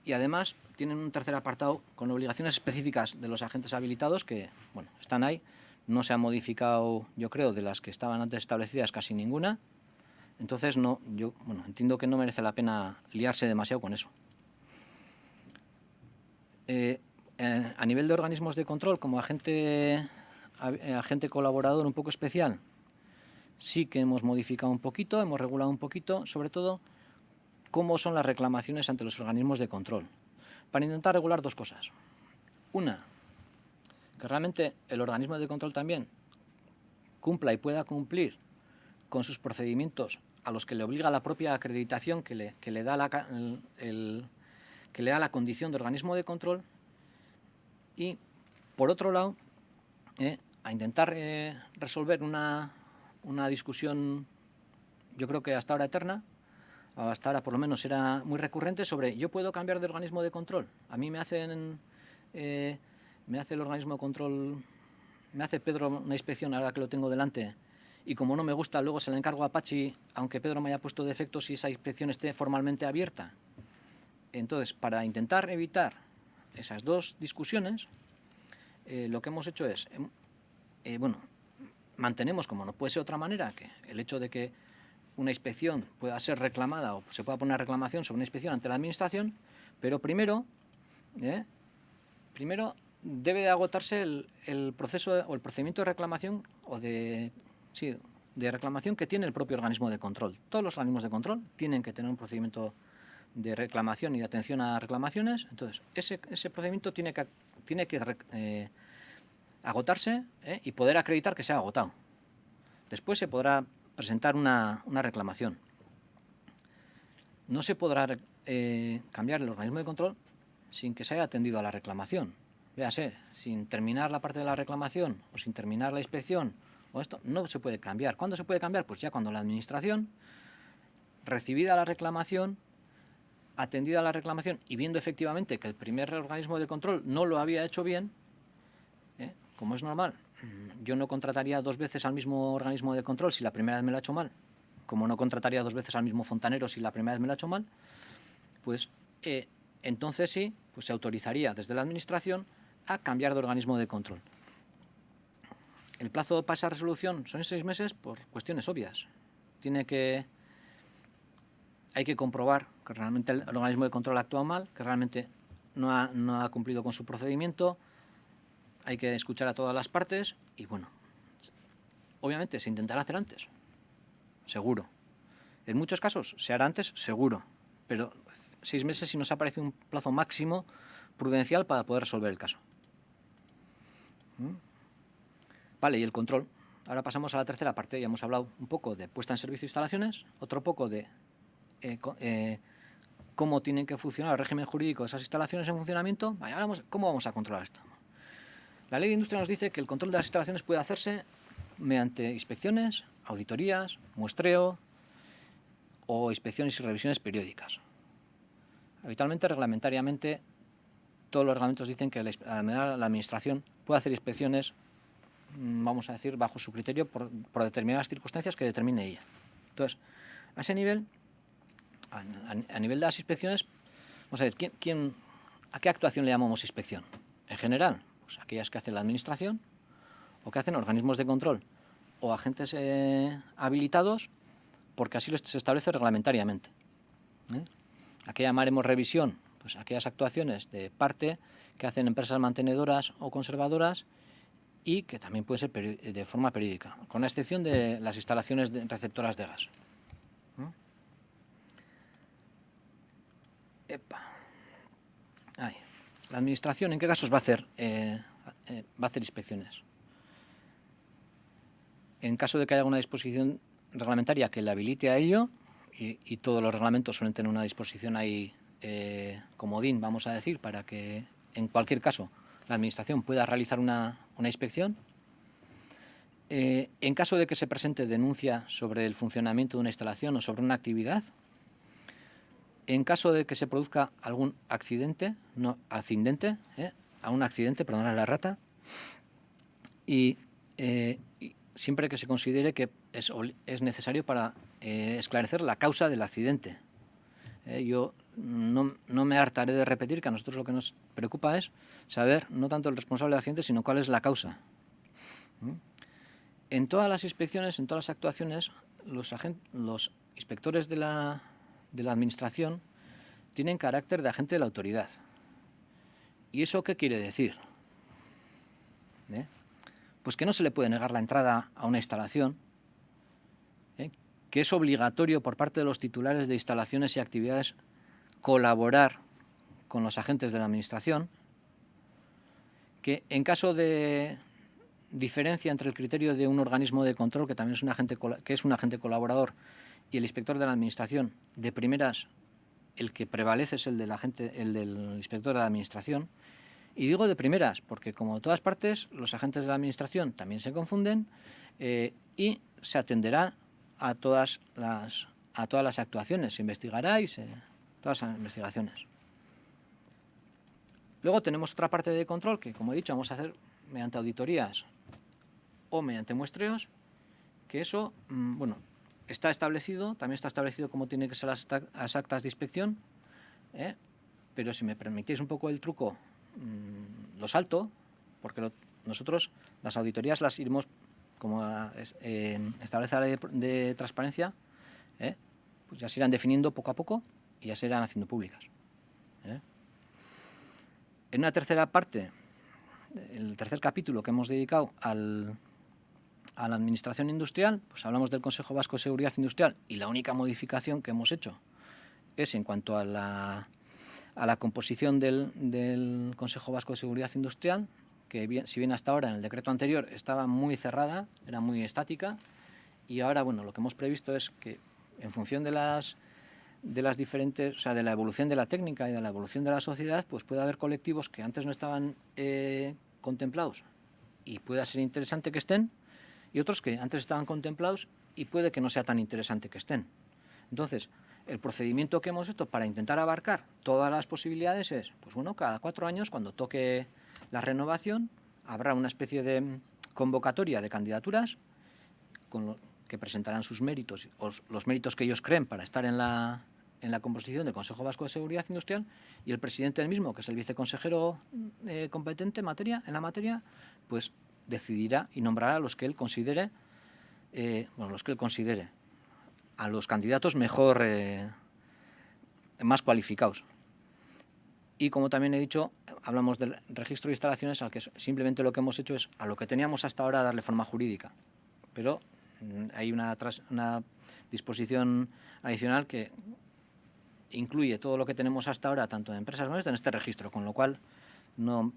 S2: Y además tienen un tercer apartado con obligaciones específicas de los agentes habilitados que, bueno, están ahí. No se ha modificado, yo creo, de las que estaban antes establecidas casi ninguna. Entonces, entiendo que no merece la pena liarse demasiado con eso. A nivel de organismos de control, como agente colaborador un poco especial, sí que hemos modificado un poquito, hemos regulado un poquito, sobre todo cómo son las reclamaciones ante los organismos de control, para intentar regular 2 cosas. Una, que realmente el organismo de control también cumpla y pueda cumplir con sus procedimientos a los que le obliga la propia acreditación que le da la condición de organismo de control. Y, por otro lado, a intentar resolver una discusión, yo creo que hasta ahora eterna, hasta ahora por lo menos era muy recurrente, sobre ¿yo puedo cambiar de organismo de control? A mí me hace el organismo de control, me hace Pedro una inspección ahora que lo tengo delante, y como no me gusta, luego se la encargo a Pachi, aunque Pedro me haya puesto defectos, si esa inspección esté formalmente abierta. Entonces, para intentar evitar esas 2 discusiones, lo que hemos hecho es, mantenemos, como no puede ser de otra manera, que el hecho de que una inspección pueda ser reclamada o se pueda poner una reclamación sobre una inspección ante la Administración, pero primero debe de agotarse el proceso o el procedimiento de reclamación de reclamación que tiene el propio organismo de control. Todos los organismos de control tienen que tener un procedimiento de reclamación y de atención a reclamaciones. Entonces, ese procedimiento tiene que agotarse y poder acreditar que se ha agotado. Después se podrá presentar una reclamación. No se podrá cambiar el organismo de control sin que se haya atendido a la reclamación. Véase, sin terminar la parte de la reclamación o sin terminar la inspección, o esto no se puede cambiar. ¿Cuándo se puede cambiar? Pues ya cuando la Administración, recibida la reclamación, atendida la reclamación y viendo efectivamente que el primer organismo de control no lo había hecho bien, como es normal, yo no contrataría 2 veces al mismo organismo de control si la primera vez me lo ha hecho mal, como no contrataría 2 veces al mismo fontanero si la primera vez me lo ha hecho mal, pues entonces sí, pues se autorizaría desde la Administración a cambiar de organismo de control. El plazo para esa resolución son 6 meses por cuestiones obvias. Hay que comprobar que realmente el organismo de control ha actuado mal, que realmente no ha cumplido con su procedimiento. Hay que escuchar a todas las partes y, bueno, obviamente se intentará hacer antes, seguro. En muchos casos se hará antes, seguro, pero 6 meses y nos ha parecido un plazo máximo prudencial para poder resolver el caso. Vale, y el control. Ahora pasamos a la tercera parte. Ya hemos hablado un poco de puesta en servicio de instalaciones, otro poco de cómo tienen que funcionar el régimen jurídico de esas instalaciones en funcionamiento. Vale, ahora ¿cómo vamos a controlar esto? La Ley de Industria nos dice que el control de las instalaciones puede hacerse mediante inspecciones, auditorías, muestreo o inspecciones y revisiones periódicas. Habitualmente, reglamentariamente, todos los reglamentos dicen que la Administración puede hacer inspecciones, vamos a decir, bajo su criterio por determinadas circunstancias que determine ella. Entonces, a ese nivel, a nivel de las inspecciones, vamos a ver, ¿a qué actuación le llamamos inspección? En general, pues aquellas que hace la Administración o que hacen organismos de control o agentes habilitados, porque así se establece reglamentariamente. ¿A qué llamaremos revisión? Pues aquellas actuaciones de parte que hacen empresas mantenedoras o conservadoras y que también puede ser de forma periódica, con la excepción de las instalaciones receptoras de gas. Ahí. La Administración, ¿en qué casos va a hacer inspecciones? En caso de que haya una disposición reglamentaria que le habilite a ello, y todos los reglamentos suelen tener una disposición ahí comodín, vamos a decir, para que en cualquier caso la Administración pueda realizar una inspección. En caso de que se presente denuncia sobre el funcionamiento de una instalación o sobre una actividad, en caso de que se produzca algún accidente, perdonad la rata, y siempre que se considere que es necesario para esclarecer la causa del accidente. Yo no me hartaré de repetir que a nosotros lo que nos preocupa es saber no tanto el responsable del accidente, sino cuál es la causa. En todas las inspecciones, en todas las actuaciones, los inspectores de la Administración tienen carácter de agente de la autoridad. ¿Y eso qué quiere decir? Pues que no se le puede negar la entrada a una instalación, que es obligatorio por parte de los titulares de instalaciones y actividades colaborar con los agentes de la Administración, que en caso de diferencia entre el criterio de un organismo de control, que también es un agente colaborador, y el inspector de la Administración, de primeras el que prevalece es el del inspector de la Administración. Y digo de primeras porque, como en todas partes, los agentes de la Administración también se confunden y se atenderá a todas las actuaciones, se investigará todas las investigaciones. Luego tenemos otra parte de control que, como he dicho, vamos a hacer mediante auditorías o mediante muestreos, que eso, está establecido, también está establecido cómo tienen que ser las actas de inspección, pero si me permitís un poco el truco, lo salto, porque nosotros las auditorías las iremos, como establece la ley de transparencia, pues ya se irán definiendo poco a poco y ya se irán haciendo públicas. En una tercera parte, el tercer capítulo que hemos dedicado a la Administración Industrial, pues hablamos del Consejo Vasco de Seguridad Industrial, y la única modificación que hemos hecho es en cuanto a la composición del Consejo Vasco de Seguridad Industrial, que si bien hasta ahora en el decreto anterior estaba muy cerrada, era muy estática, y ahora lo que hemos previsto es que en función de las diferentes, o sea, de la evolución de la técnica y de la evolución de la sociedad, pues puede haber colectivos que antes no estaban contemplados y pueda ser interesante que estén, y otros que antes estaban contemplados y puede que no sea tan interesante que estén. Entonces, el procedimiento que hemos hecho para intentar abarcar todas las posibilidades es, cada 4 años, cuando toque la renovación, habrá una especie de convocatoria de candidaturas que presentarán sus méritos, o los méritos que ellos creen para estar en la composición del Consejo Vasco de Seguridad Industrial, y el presidente del mismo, que es el viceconsejero competente en la materia, pues decidirá y nombrará a los que él considere, a los candidatos más cualificados. Y como también he dicho, hablamos del registro de instalaciones, al que simplemente lo que hemos hecho es, a lo que teníamos hasta ahora, darle forma jurídica. Pero hay una disposición adicional que incluye todo lo que tenemos hasta ahora, tanto en empresas como en este registro, con lo cual no...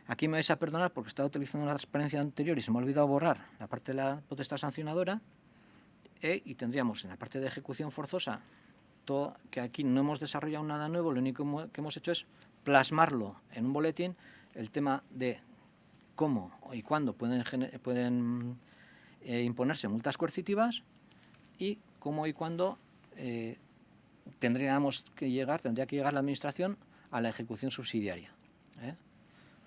S2: aquí me vais a perdonar porque estaba utilizando la transparencia anterior y se me ha olvidado borrar la parte de la potestad sancionadora, y tendríamos en la parte de ejecución forzosa todo, que aquí no hemos desarrollado nada nuevo, lo único que hemos hecho es plasmarlo en un boletín, el tema de cómo y cuándo pueden imponerse multas coercitivas y cómo y cuándo tendría que llegar la Administración a la ejecución subsidiaria.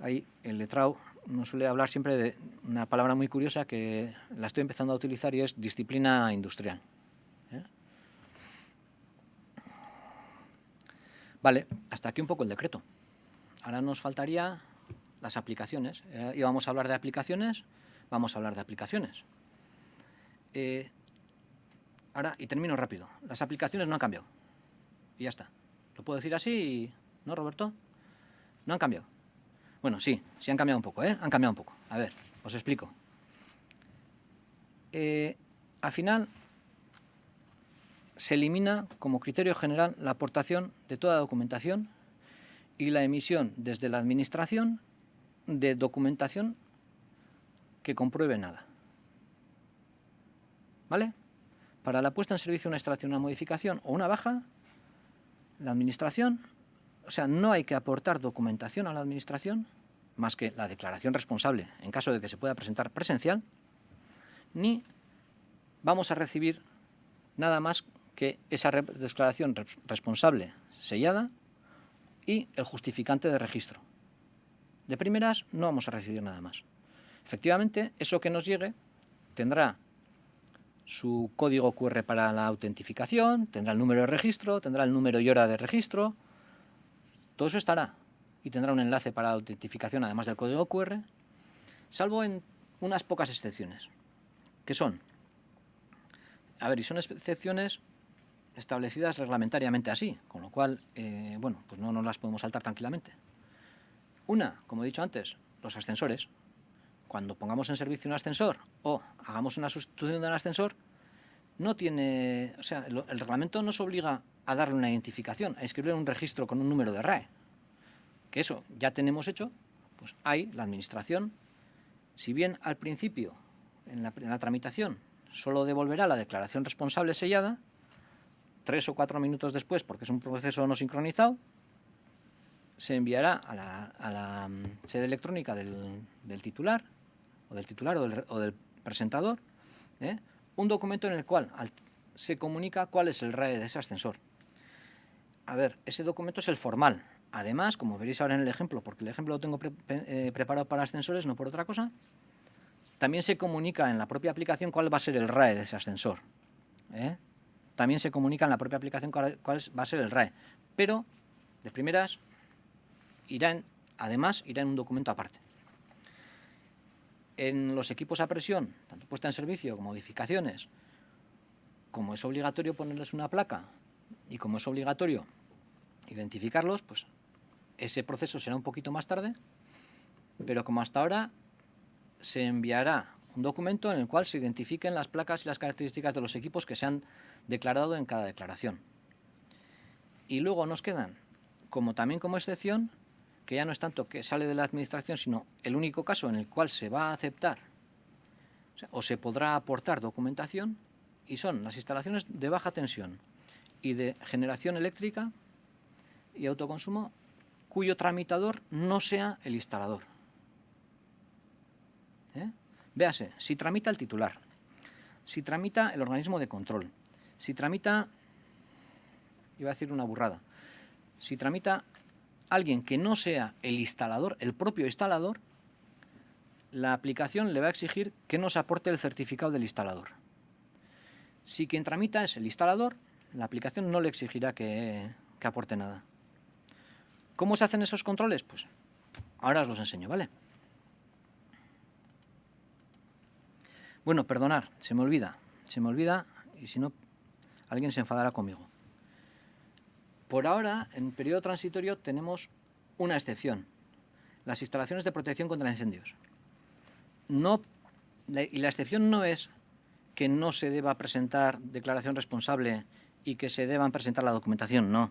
S2: Ahí el letrado nos suele hablar siempre de una palabra muy curiosa que la estoy empezando a utilizar y es disciplina industrial. Vale, hasta aquí un poco el decreto. Ahora nos faltaría las aplicaciones. Íbamos a hablar de aplicaciones, vamos a hablar de aplicaciones. Ahora, y termino rápido, las aplicaciones no han cambiado. Y ya está. ¿Lo puedo decir así? ¿No, Roberto? No han cambiado. Bueno, sí han cambiado un poco, Han cambiado un poco. A ver, os explico. Al final, se elimina como criterio general la aportación de toda documentación y la emisión desde la Administración de documentación que compruebe nada. ¿Vale? Para la puesta en servicio de una instalación, una modificación o una baja, la Administración, o sea, no hay que aportar documentación a la Administración más que la declaración responsable en caso de que se pueda presentar presencial, ni vamos a recibir nada más que esa declaración responsable sellada y el justificante de registro. De primeras no vamos a recibir nada más. Efectivamente, eso que nos llegue tendrá su código QR para la autentificación, tendrá el número de registro, tendrá el número y hora de registro, todo eso estará y tendrá un enlace para la autentificación además del código QR, salvo en unas pocas excepciones, que son, y son excepciones establecidas reglamentariamente así, con lo cual, pues no nos las podemos saltar tranquilamente. Una, como he dicho antes, los ascensores. Cuando pongamos en servicio un ascensor o hagamos una sustitución del ascensor, el reglamento nos obliga a darle una identificación, a inscribir un registro con un número de RAE. Que eso ya tenemos hecho, pues ahí la Administración, si bien al principio, en la tramitación, solo devolverá la declaración responsable sellada, 3 o 4 minutos después, porque es un proceso no sincronizado, se enviará a la sede electrónica del titular o del presentador, un documento en el cual se comunica cuál es el RAE de ese ascensor. Ese documento es el formal. Además, como veréis ahora en el ejemplo, porque el ejemplo lo tengo preparado para ascensores, no por otra cosa, también se comunica en la propia aplicación cuál va a ser el RAE de ese ascensor. También se comunica en la propia aplicación cuál va a ser el RAE. Pero, de primeras, irá en un documento aparte. En los equipos a presión, tanto puesta en servicio como modificaciones, como es obligatorio ponerles una placa y como es obligatorio identificarlos, pues ese proceso será un poquito más tarde, pero como hasta ahora se enviará un documento en el cual se identifiquen las placas y las características de los equipos que se han declarado en cada declaración. Y luego nos quedan, también como excepción, que ya no es tanto que sale de la Administración, sino el único caso en el cual se va a aceptar o se podrá aportar documentación, y son las instalaciones de baja tensión y de generación eléctrica y autoconsumo cuyo tramitador no sea el instalador. Véase, si tramita el titular, si tramita el organismo de control, si tramita, iba a decir una burrada, si tramita alguien que no sea el instalador, el propio instalador, la aplicación le va a exigir que nos aporte el certificado del instalador. Si quien tramita es el instalador, la aplicación no le exigirá que aporte nada. ¿Cómo se hacen esos controles? Pues ahora os los enseño, ¿vale? Bueno, perdonad, se me olvida, y si no, alguien se enfadará conmigo. Por ahora, en periodo transitorio, tenemos una excepción, las instalaciones de protección contra incendios. Y la excepción no es que no se deba presentar declaración responsable y que se deban presentar la documentación, no.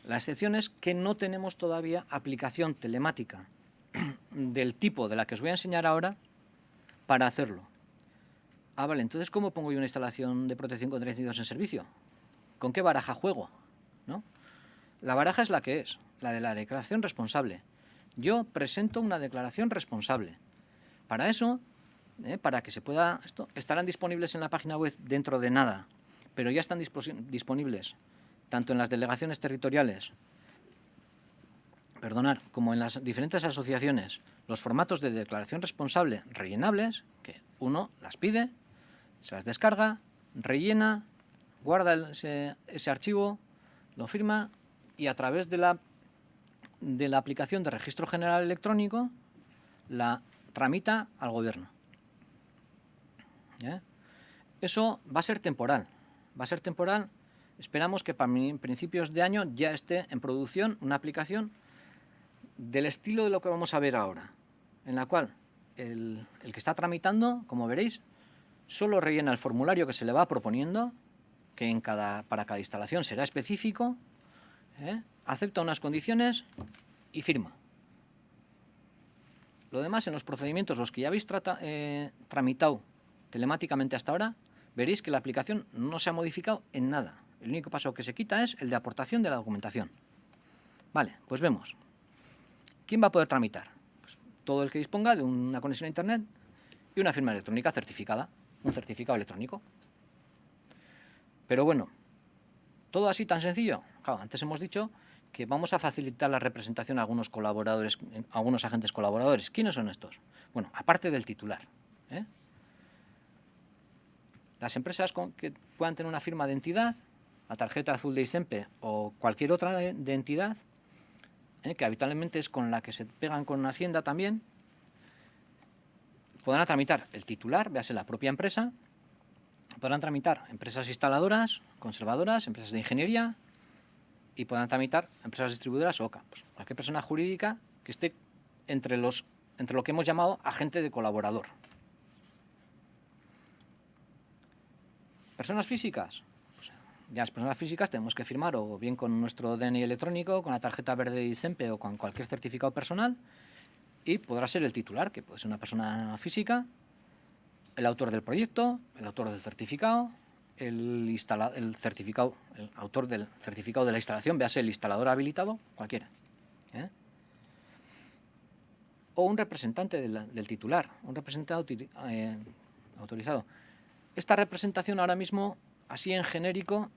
S2: La excepción es que no tenemos todavía aplicación telemática del tipo de la que os voy a enseñar ahora para hacerlo. Ah, vale, entonces, ¿cómo pongo yo una instalación de protección contra incendios en servicio? ¿Con qué baraja juego? ¿No? La baraja es la que es, la de la declaración responsable. Yo presento una declaración responsable. Para eso, para que se pueda... estarán disponibles en la página web dentro de nada, pero ya están disponibles tanto en las delegaciones territoriales, como en las diferentes asociaciones, los formatos de declaración responsable rellenables, que uno las pide, se las descarga, rellena, guarda ese archivo, lo firma y a través de la aplicación de Registro General Electrónico la tramita al Gobierno. Eso va a ser temporal. Esperamos que para principios de año ya esté en producción una aplicación del estilo de lo que vamos a ver ahora, en la cual el que está tramitando, como veréis, solo rellena el formulario que se le va proponiendo, que para cada instalación será específico, acepta unas condiciones y firma. Lo demás, en los procedimientos, los que ya habéis tramitado telemáticamente hasta ahora, veréis que la aplicación no se ha modificado en nada. El único paso que se quita es el de aportación de la documentación. Vale, pues vemos. ¿Quién va a poder tramitar? Pues todo el que disponga de una conexión a Internet y una firma electrónica certificada, un certificado electrónico. Pero bueno, ¿todo así tan sencillo? Claro, antes hemos dicho que vamos a facilitar la representación a algunos colaboradores, a algunos agentes colaboradores. ¿Quiénes son estos? Bueno, aparte del titular, las empresas que puedan tener una firma de entidad, la tarjeta azul de ISEMPE o cualquier otra de entidad, que habitualmente es con la que se pegan con Hacienda también, podrán tramitar el titular, véase la propia empresa, podrán tramitar empresas instaladoras, conservadoras, empresas de ingeniería y podrán tramitar empresas distribuidoras o OCA. Pues cualquier persona jurídica que esté entre lo que hemos llamado agente de colaborador. Personas físicas. Pues ya las personas físicas tenemos que firmar o bien con nuestro DNI electrónico, con la tarjeta verde de ISEMPE o con cualquier certificado personal y podrá ser el titular, que puede ser una persona física, el autor del proyecto, el autor del certificado, el autor del certificado de la instalación, véase el instalador habilitado, cualquiera. O un representante del titular, un representante autorizado. Esta representación ahora mismo, así en genérico,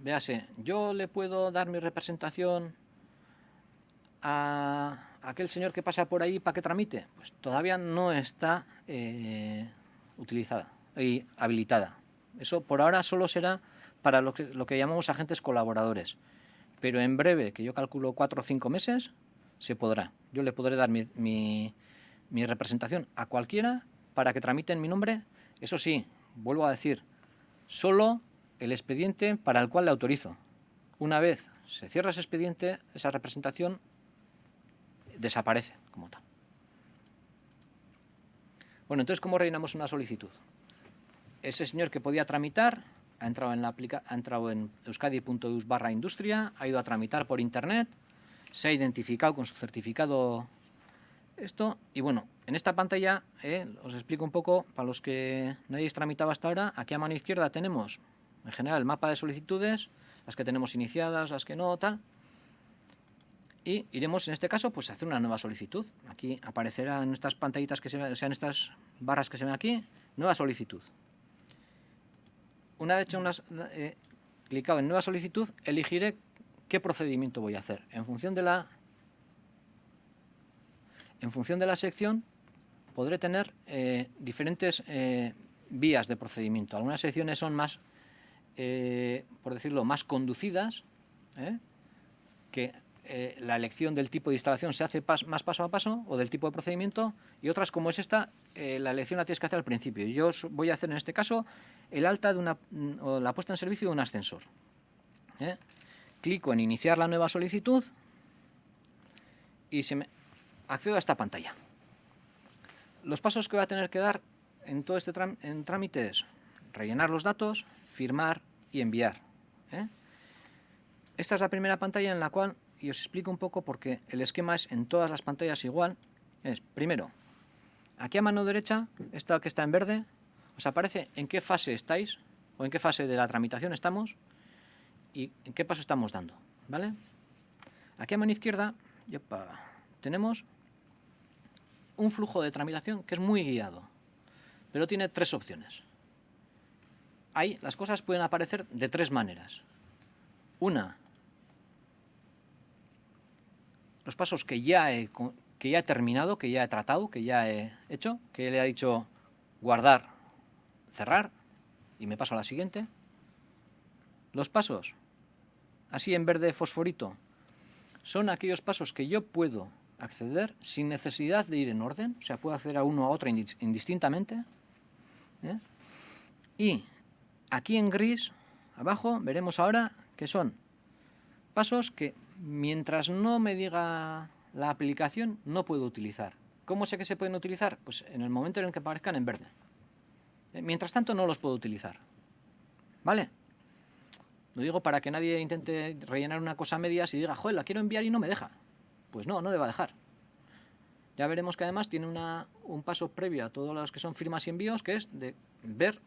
S2: véase, yo le puedo dar mi representación a aquel señor que pasa por ahí para que tramite. Pues todavía no está utilizada y habilitada. Eso por ahora solo será para lo que llamamos agentes colaboradores. Pero en breve, que yo calculo 4 o 5 meses, se podrá. Yo le podré dar mi representación a cualquiera para que tramite en mi nombre. Eso sí, vuelvo a decir, solo el expediente para el cual le autorizo. Una vez se cierra ese expediente, esa representación desaparece como tal. Bueno, entonces, ¿cómo rellenamos una solicitud? Ese señor que podía tramitar ha entrado en euskadi.eus/industria, ha ido a tramitar por internet, se ha identificado con su certificado y bueno, en esta pantalla os explico un poco, para los que no hayáis tramitado hasta ahora, aquí a mano izquierda tenemos en general el mapa de solicitudes, las que tenemos iniciadas, las que no, tal, y iremos en este caso pues a hacer una nueva solicitud. Aquí aparecerá en estas pantallitas en estas barras que se ven aquí, nueva solicitud. Una vez clicado en nueva solicitud, elegiré qué procedimiento voy a hacer. En función de la sección podré tener diferentes vías de procedimiento. Algunas secciones son más, por decirlo, más conducidas, que la elección del tipo de instalación se hace más paso a paso, o del tipo de procedimiento, y otras como es esta, la elección la tienes que hacer al principio. Yo voy a hacer en este caso el alta o la puesta en servicio de un ascensor. Clico en iniciar la nueva solicitud y accedo a esta pantalla. Los pasos que voy a tener que dar en todo este trámite es rellenar los datos, firmar y enviar. Esta es la primera pantalla en la cual, y os explico un poco porque el esquema es en todas las pantallas igual, es primero, aquí a mano derecha, esta que está en verde, os aparece en qué fase estáis o en qué fase de la tramitación estamos y en qué paso estamos dando, ¿vale? Aquí a mano izquierda tenemos un flujo de tramitación que es muy guiado, pero tiene 3 opciones. Ahí las cosas pueden aparecer de 3 maneras. Una, los pasos que ya he terminado, que ya he tratado, que ya he hecho, que le he dicho guardar, cerrar y me paso a la siguiente. Los pasos, así en verde fosforito, son aquellos pasos que yo puedo acceder sin necesidad de ir en orden, o sea, puedo acceder a uno o a otro indistintamente. Y aquí en gris, abajo, veremos ahora que son pasos que mientras no me diga la aplicación no puedo utilizar. ¿Cómo sé que se pueden utilizar? Pues en el momento en el que aparezcan en verde. Mientras tanto no los puedo utilizar. ¿Vale? Lo digo para que nadie intente rellenar una cosa a medias y diga, joder, la quiero enviar y no me deja. Pues no, no le va a dejar. Ya veremos que además tiene un paso previo a todos los que son firmas y envíos, que es de ver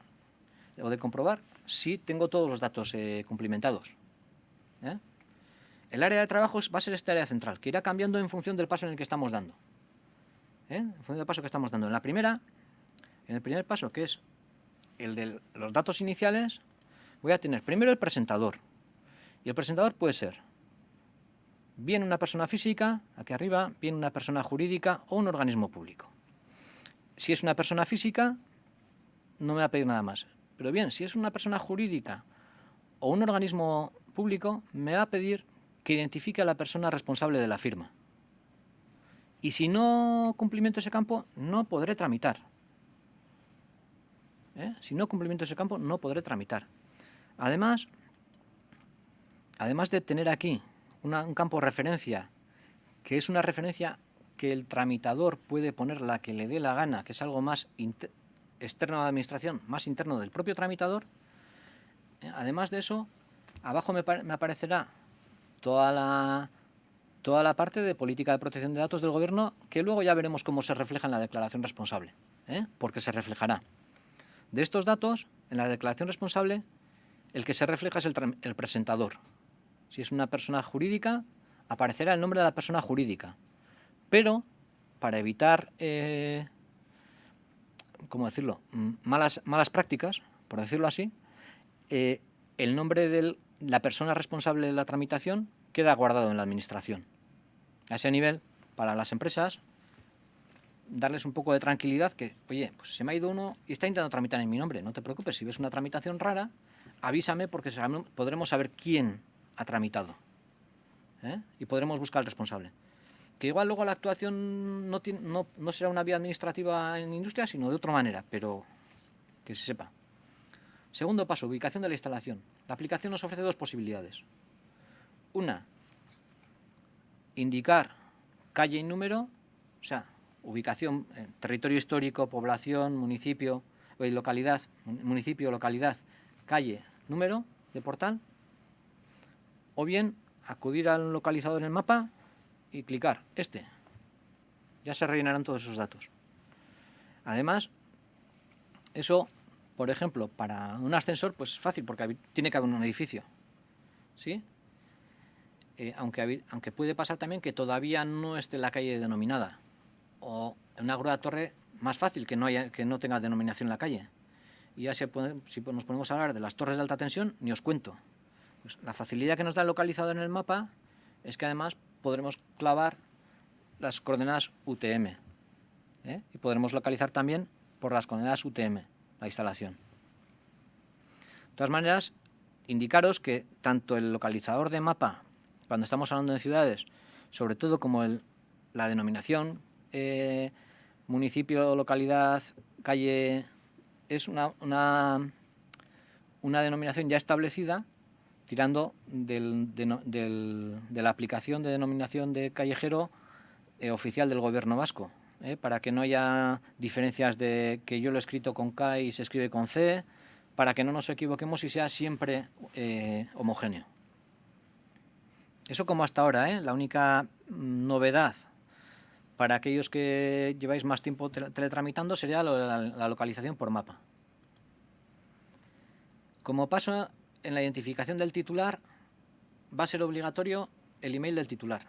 S2: o de comprobar si tengo todos los datos cumplimentados. El área de trabajo va a ser esta área central, que irá cambiando en función del paso en el que estamos dando. En función del paso que estamos dando. En el primer paso, que es el de los datos iniciales, voy a tener primero el presentador. Y el presentador puede ser bien una persona física, aquí arriba, bien una persona jurídica o un organismo público. Si es una persona física, no me va a pedir nada más. Pero bien, si es una persona jurídica o un organismo público, me va a pedir que identifique a la persona responsable de la firma. Y si no cumplimento ese campo, no podré tramitar. Si no cumplimento ese campo, no podré tramitar. Además de tener aquí un campo referencia, que es una referencia que el tramitador puede poner la que le dé la gana, que es algo más externo a la administración, más interno del propio tramitador. Además de eso, abajo me aparecerá toda la parte de política de protección de datos del gobierno, que luego ya veremos cómo se refleja en la declaración responsable, porque se reflejará. De estos datos, en la declaración responsable, el que se refleja es el presentador. Si es una persona jurídica, aparecerá el nombre de la persona jurídica. Pero, para evitar, ¿cómo decirlo?, malas prácticas, por decirlo así, el nombre de la persona responsable de la tramitación queda guardado en la administración. A ese nivel, para las empresas, darles un poco de tranquilidad que, oye, pues se me ha ido uno y está intentando tramitar en mi nombre. No te preocupes, si ves una tramitación rara, avísame porque podremos saber quién ha tramitado. Y podremos buscar al responsable. Que igual luego la actuación no será una vía administrativa en industria, sino de otra manera, pero que se sepa. Segundo paso, ubicación de la instalación. La aplicación nos ofrece 2 posibilidades. Una, indicar calle y número, o sea, ubicación, territorio histórico, población, municipio, localidad, calle, número de portal, o bien acudir al localizador en el mapa y clicar ya se rellenarán todos esos datos. Además, eso, por ejemplo, para un ascensor, pues es fácil porque tiene que haber un edificio, ¿sí? Aunque puede pasar también que todavía no esté la calle denominada, o en una grúa torre más fácil que no tenga denominación la calle. Y ya si nos ponemos a hablar de las torres de alta tensión, ni os cuento. Pues la facilidad que nos da el localizador en el mapa es que además podremos clavar las coordenadas UTM, y podremos localizar también por las coordenadas UTM la instalación. De todas maneras, indicaros que tanto el localizador de mapa, cuando estamos hablando de ciudades, sobre todo como la denominación municipio, localidad, calle, es una denominación ya establecida, tirando de la aplicación de denominación de callejero oficial del Gobierno vasco, para que no haya diferencias de que yo lo he escrito con K y se escribe con C, para que no nos equivoquemos y sea siempre homogéneo. Eso como hasta ahora, ¿eh? La única novedad para aquellos que lleváis más tiempo teletramitando sería la localización por mapa. Como paso en la identificación del titular, va a ser obligatorio el email del titular.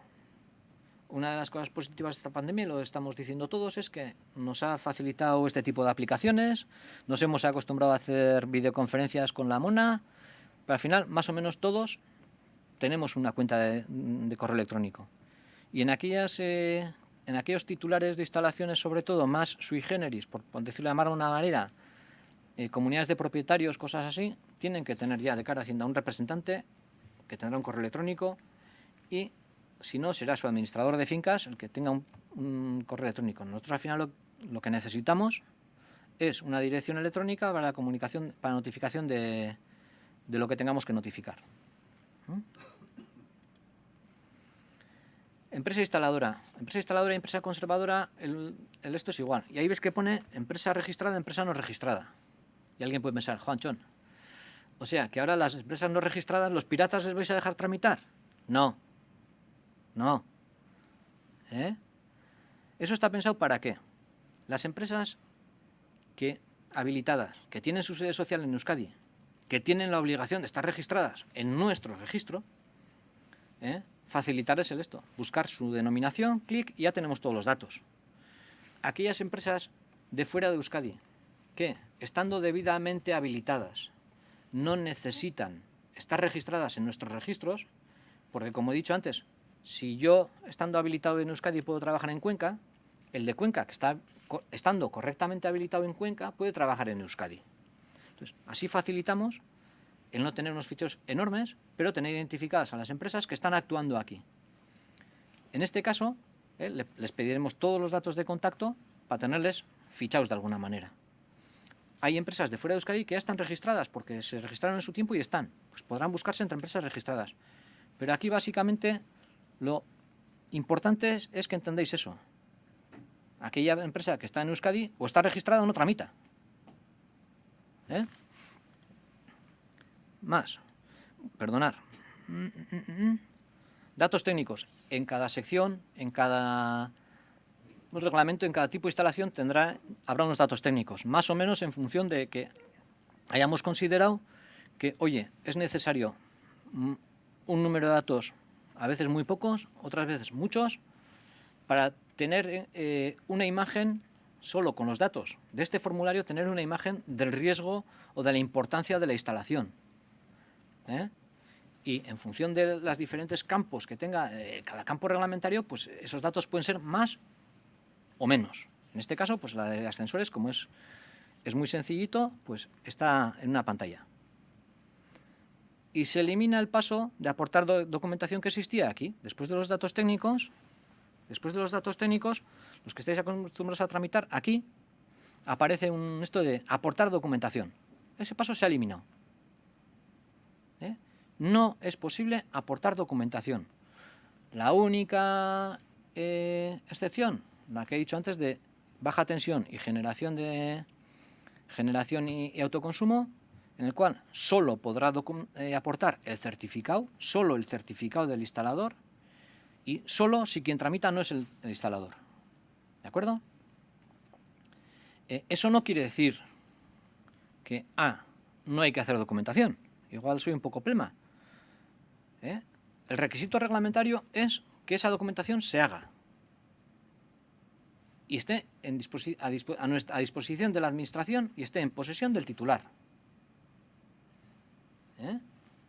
S2: Una de las cosas positivas de esta pandemia, lo estamos diciendo todos, es que nos ha facilitado este tipo de aplicaciones, nos hemos acostumbrado a hacer videoconferencias con la mona, pero al final, más o menos todos, tenemos una cuenta de correo electrónico. Y en aquellos titulares de instalaciones, sobre todo, más sui generis, por decirlo de una manera, comunidades de propietarios, cosas así, tienen que tener ya de cara a Hacienda un representante que tendrá un correo electrónico y, si no, será su administrador de fincas el que tenga un correo electrónico. Nosotros al final lo que necesitamos es una dirección electrónica para la comunicación, para notificación de lo que tengamos que notificar. Empresa instaladora y empresa conservadora, esto es igual. Y ahí ves que pone empresa registrada, empresa no registrada. Y alguien puede pensar, Juanchón, o sea, que ahora las empresas no registradas, ¿los piratas les vais a dejar tramitar? No. No. ¿Eso está pensado para qué? Las empresas habilitadas, que tienen su sede social en Euskadi, que tienen la obligación de estar registradas en nuestro registro, facilitarles esto, buscar su denominación, clic, y ya tenemos todos los datos. Aquellas empresas de fuera de Euskadi, que, estando debidamente habilitadas, no necesitan estar registradas en nuestros registros, porque, como he dicho antes, si yo, estando habilitado en Euskadi, puedo trabajar en Cuenca, el de Cuenca, que está estando correctamente habilitado en Cuenca, puede trabajar en Euskadi. Entonces, así facilitamos el no tener unos ficheros enormes, pero tener identificadas a las empresas que están actuando aquí. En este caso, les pediremos todos los datos de contacto para tenerles fichados de alguna manera. Hay empresas de fuera de Euskadi que ya están registradas porque se registraron en su tiempo y están. Pues podrán buscarse entre empresas registradas. Pero aquí básicamente lo importante es que entendáis eso. Aquella empresa que está en Euskadi o está registrada o no tramita. Más. Perdonar. Datos técnicos. En cada sección, en cada reglamento, en cada tipo de instalación habrá unos datos técnicos, más o menos en función de que hayamos considerado que, oye, es necesario un número de datos, a veces muy pocos, otras veces muchos, para tener una imagen, solo con los datos de este formulario, tener una imagen del riesgo o de la importancia de la instalación. Y en función de los diferentes campos que tenga cada campo reglamentario, pues esos datos pueden ser más o menos. En este caso, pues la de ascensores, como es muy sencillito, pues está en una pantalla. Y se elimina el paso de aportar documentación que existía aquí. Después de los datos técnicos, los que estáis acostumbrados a tramitar, aquí aparece esto de aportar documentación. Ese paso se ha eliminado. No es posible aportar documentación. La única excepción, la que he dicho antes, de baja tensión y generación y autoconsumo, en el cual solo podrá aportar el certificado, solo el certificado del instalador, y solo si quien tramita no es el instalador. ¿De acuerdo? Eso no quiere decir que no hay que hacer documentación. Igual soy un poco plema. El requisito reglamentario es que esa documentación se haga y esté a disposición de la administración y esté en posesión del titular.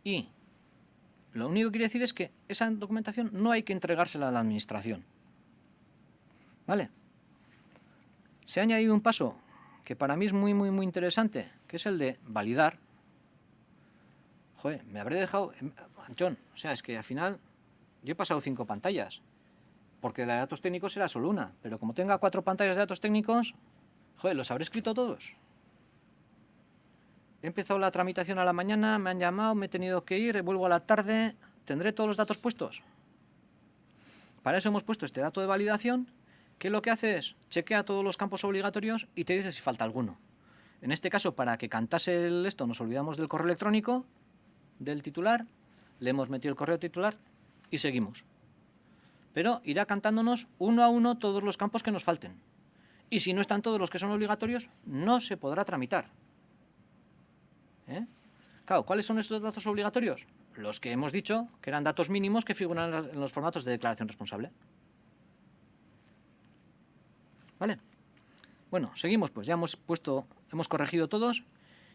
S2: Y lo único que quiere decir es que esa documentación no hay que entregársela a la administración. ¿Vale? Se ha añadido un paso que para mí es muy, muy, muy interesante, que es el de validar. Joder, me habré dejado... John, o sea, es que al final yo he pasado 5 pantallas, porque la de datos técnicos era solo una, pero como tenga 4 pantallas de datos técnicos, joder, ¿los habré escrito todos? He empezado la tramitación a la mañana, me han llamado, me he tenido que ir, vuelvo a la tarde, ¿tendré todos los datos puestos? Para eso hemos puesto este dato de validación, que lo que hace es chequea todos los campos obligatorios y te dice si falta alguno. En este caso, para que cantase esto, nos olvidamos del correo electrónico, del titular, le hemos metido el correo titular y seguimos. Pero irá cantándonos uno a uno todos los campos que nos falten. Y si no están todos los que son obligatorios, no se podrá tramitar. Claro, ¿cuáles son estos datos obligatorios? Los que hemos dicho que eran datos mínimos que figuran en los formatos de declaración responsable. ¿Vale? Bueno, seguimos, pues ya hemos corregido todos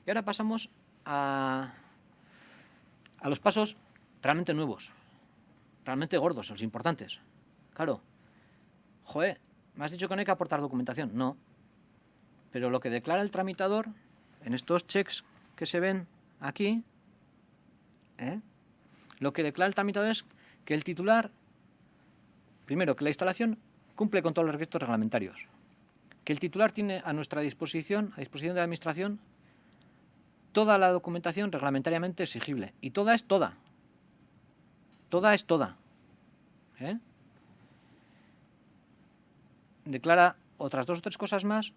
S2: y ahora pasamos a los pasos realmente nuevos, realmente gordos, los importantes. Claro, joder, me has dicho que no hay que aportar documentación. No, pero lo que declara el tramitador en estos checks que se ven aquí, lo que declara el tramitador es que el titular, primero, que la instalación cumple con todos los requisitos reglamentarios, que el titular tiene a disposición de la Administración, toda la documentación reglamentariamente exigible. Y toda es toda. Toda es toda. Declara otras 2 o 3 cosas más.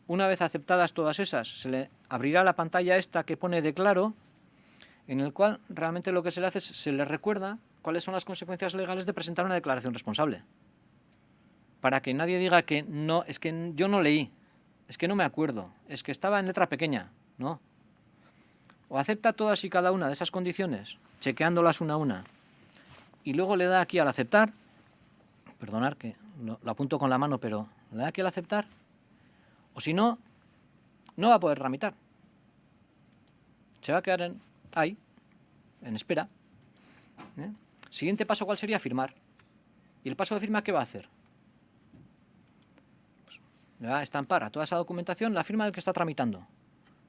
S2: Una vez aceptadas todas esas, se le abrirá la pantalla esta que pone declaro, en el cual realmente lo que se le hace es, se le recuerda cuáles son las consecuencias legales de presentar una declaración responsable. Para que nadie diga que no, es que yo no leí, es que no me acuerdo, es que estaba en letra pequeña. No. O acepta todas y cada una de esas condiciones, chequeándolas una a una, y luego le da aquí al aceptar, perdonad que lo apunto con la mano, pero le da aquí al aceptar, o si no, no va a poder tramitar. Se va a quedar ahí, en espera. Siguiente paso, ¿cuál sería? Firmar. ¿Y el paso de firma qué va a hacer? Pues le va a estampar a toda esa documentación la firma del que está tramitando.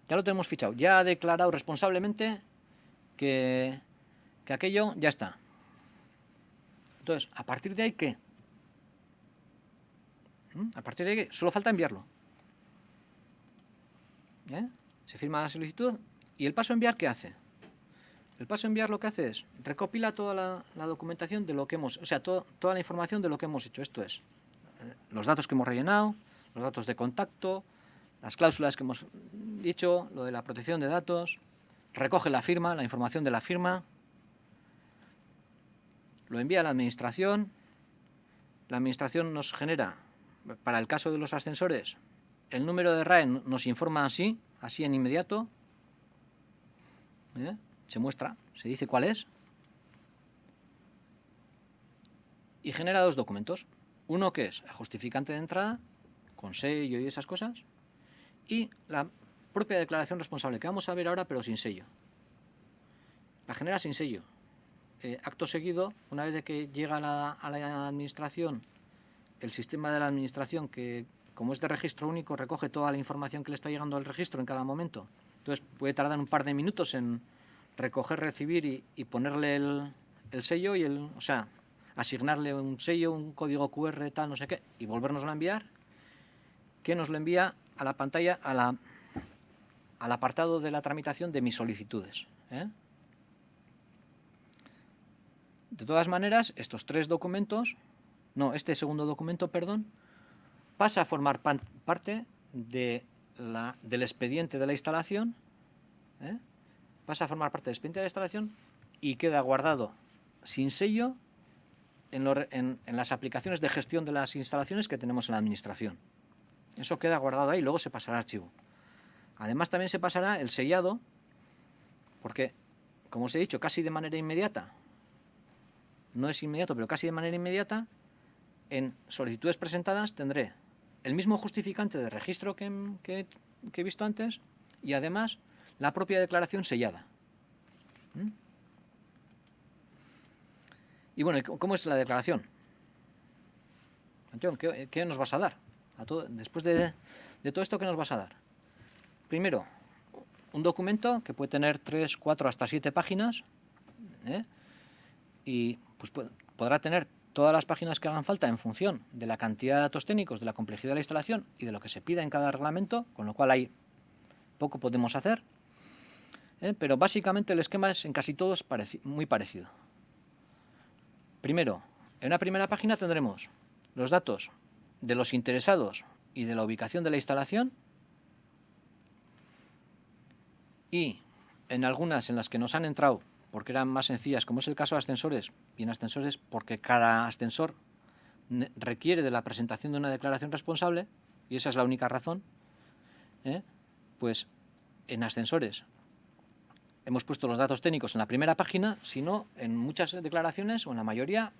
S2: Ya lo tenemos fichado, ya ha declarado responsablemente que aquello ya está. Entonces, ¿a partir de ahí qué? A partir de ahí solo falta enviarlo. Se firma la solicitud y el paso enviar, ¿qué hace? El paso enviar lo que hace es recopila toda la documentación de lo que hemos, o sea, toda la información de lo que hemos hecho. Esto es, los datos que hemos rellenado, los datos de contacto, las cláusulas que hemos dicho, lo de la protección de datos, recoge la firma, la información de la firma, lo envía a la Administración nos genera, para el caso de los ascensores, el número de RAE nos informa así en inmediato, se muestra, se dice cuál es, y genera 2 documentos. Uno que es el justificante de entrada, con sello y esas cosas, y la propia declaración responsable, que vamos a ver ahora, pero sin sello. La genera sin sello. Acto seguido, una vez de que llega a la Administración, el sistema de la Administración, que como es de registro único, recoge toda la información que le está llegando al registro en cada momento. Entonces puede tardar un par de minutos en recoger, recibir y ponerle el sello, o sea, asignarle un sello, un código QR, tal, no sé qué, y volvernoslo a enviar, que nos lo envía a la pantalla, al apartado de la tramitación de mis solicitudes. De todas maneras, estos 3 documentos, este segundo documento, perdón, pasa a formar parte del expediente de la instalación, pasa a formar parte del expediente de la instalación y queda guardado sin sello en las aplicaciones de gestión de las instalaciones que tenemos en la Administración. Eso queda guardado ahí, luego se pasará al archivo. Además, también se pasará el sellado, porque, como os he dicho, casi de manera inmediata, no es inmediato, pero casi de manera inmediata, en solicitudes presentadas tendré el mismo justificante de registro que he visto antes y además la propia declaración sellada. Y bueno, ¿cómo es la declaración? Antón, ¿qué nos vas a dar? Después de todo esto, ¿qué nos vas a dar? Primero, un documento que puede tener 3, 4, hasta 7 páginas, y pues podrá tener todas las páginas que hagan falta en función de la cantidad de datos técnicos, de la complejidad de la instalación y de lo que se pida en cada reglamento, con lo cual ahí poco podemos hacer, pero básicamente el esquema es en casi todos muy parecido. Primero, en una primera página tendremos los datos de los interesados y de la ubicación de la instalación. y en algunas en las que nos han entrado porque eran más sencillas, como es el caso de ascensores, y en ascensores porque cada ascensor requiere de la presentación de una declaración responsable, y esa es la única razón, pues en ascensores hemos puesto los datos técnicos en la primera página, sino en muchas declaraciones, o en la mayoría,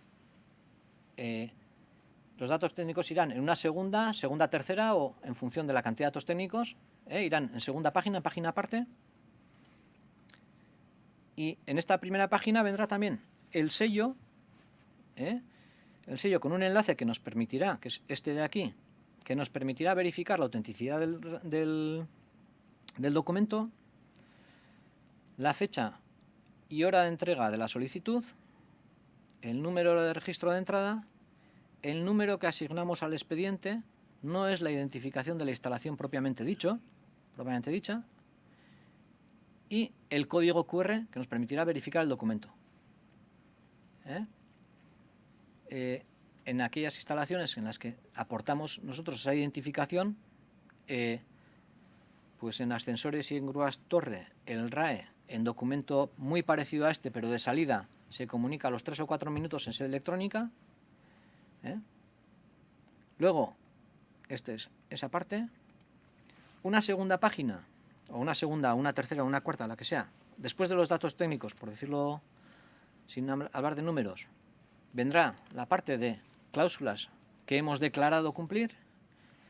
S2: los datos técnicos irán en una segunda, tercera, o en función de la cantidad de datos técnicos, irán en segunda página, en página aparte. Y en esta primera página vendrá también el sello con un enlace que nos permitirá, que es este de aquí, que nos permitirá verificar la autenticidad del documento, la fecha y hora de entrega de la solicitud, el número de registro de entrada, el número que asignamos al expediente, no es la identificación de la instalación propiamente dicha, y el código QR que nos permitirá verificar el documento. En aquellas instalaciones en las que aportamos nosotros esa identificación, pues en ascensores y en grúas torre, el RAE, en documento muy parecido a este, pero de salida, se comunica a los 3 o 4 minutos en sede electrónica. Luego, esa parte. Una segunda página, o una segunda, una tercera, una cuarta, la que sea, después de los datos técnicos, por decirlo sin hablar de números, vendrá la parte de cláusulas que hemos declarado cumplir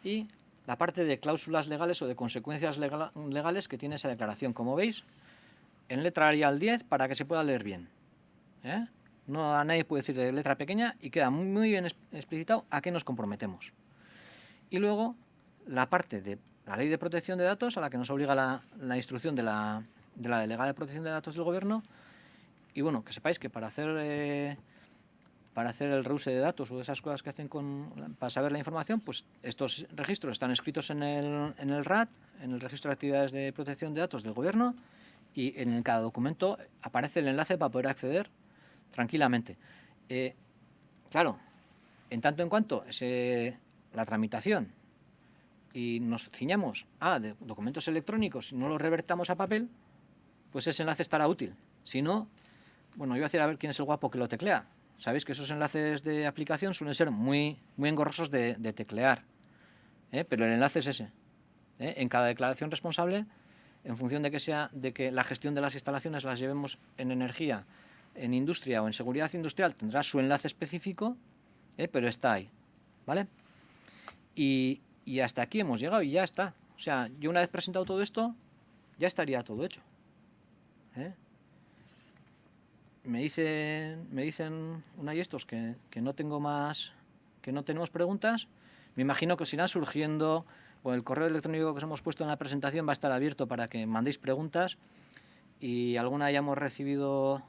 S2: y la parte de cláusulas legales o de consecuencias legales que tiene esa declaración. Como veis, en letra Arial 10 para que se pueda leer bien. No a nadie puede decir de letra pequeña y queda muy bien explicitado a qué nos comprometemos. Y luego la parte de la Ley de Protección de Datos, a la que nos obliga la instrucción de la Delegada de Protección de Datos del Gobierno. Y bueno, que sepáis que para hacer el reuse de datos o esas cosas que hacen para saber la información, pues estos registros están escritos en el RAT, en el Registro de Actividades de Protección de Datos del Gobierno, y en cada documento aparece el enlace para poder acceder tranquilamente. Claro, en tanto en cuanto la tramitación y nos ciñamos a documentos electrónicos y no los revertamos a papel, pues ese enlace estará útil. Si no, bueno, yo voy a decir a ver quién es el guapo que lo teclea. Sabéis que esos enlaces de aplicación suelen ser muy engorrosos de teclear, pero el enlace es ese. En cada declaración responsable, en función de que la gestión de las instalaciones las llevemos en energía, en industria o en seguridad industrial, tendrá su enlace específico, pero está ahí, ¿vale? Y hasta aquí hemos llegado y ya está. O sea, yo una vez presentado todo esto, ya estaría todo hecho. Me dicen una y estos que no tengo más, que no tenemos preguntas. Me imagino que os irán surgiendo, o el correo electrónico que os hemos puesto en la presentación va a estar abierto para que mandéis preguntas, y alguna hayamos recibido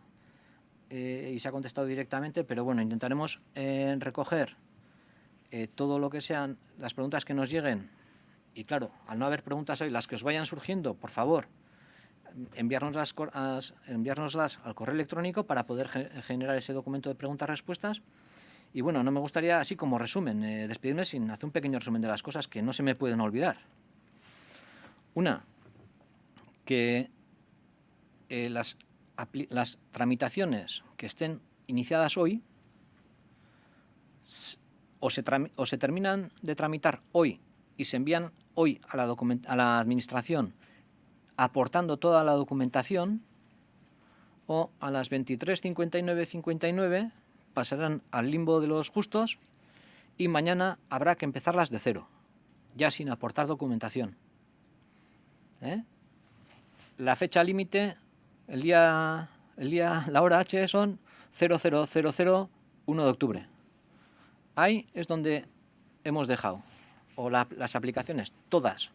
S2: y se ha contestado directamente, pero bueno, intentaremos recoger todo lo que sean las preguntas que nos lleguen, y claro, al no haber preguntas hoy, las que os vayan surgiendo, por favor, enviárnoslas al correo electrónico para poder generar ese documento de preguntas-respuestas. Y bueno, no me gustaría, así como resumen, despedirme sin hacer un pequeño resumen de las cosas que no se me pueden olvidar. Una, que las tramitaciones que estén iniciadas hoy o se terminan de tramitar hoy y se envían hoy a la administración aportando toda la documentación, o a las 23:59:59 pasarán al limbo de los justos y mañana habrá que empezarlas de cero, ya sin aportar documentación. La fecha límite, la hora H son 00:00:1 de octubre. Ahí es donde hemos dejado, o las aplicaciones, todas,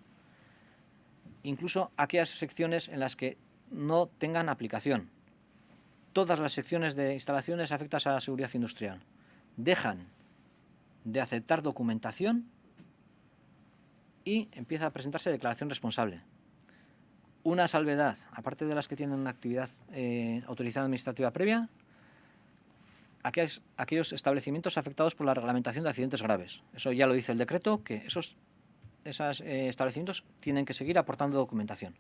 S2: incluso aquellas secciones en las que no tengan aplicación. Todas las secciones de instalaciones afectadas a la seguridad industrial dejan de aceptar documentación y empieza a presentarse declaración responsable. Una salvedad, aparte de las que tienen actividad autorizada administrativa previa, aquellos establecimientos afectados por la reglamentación de accidentes graves. Eso ya lo dice el decreto, que esos establecimientos tienen que seguir aportando documentación.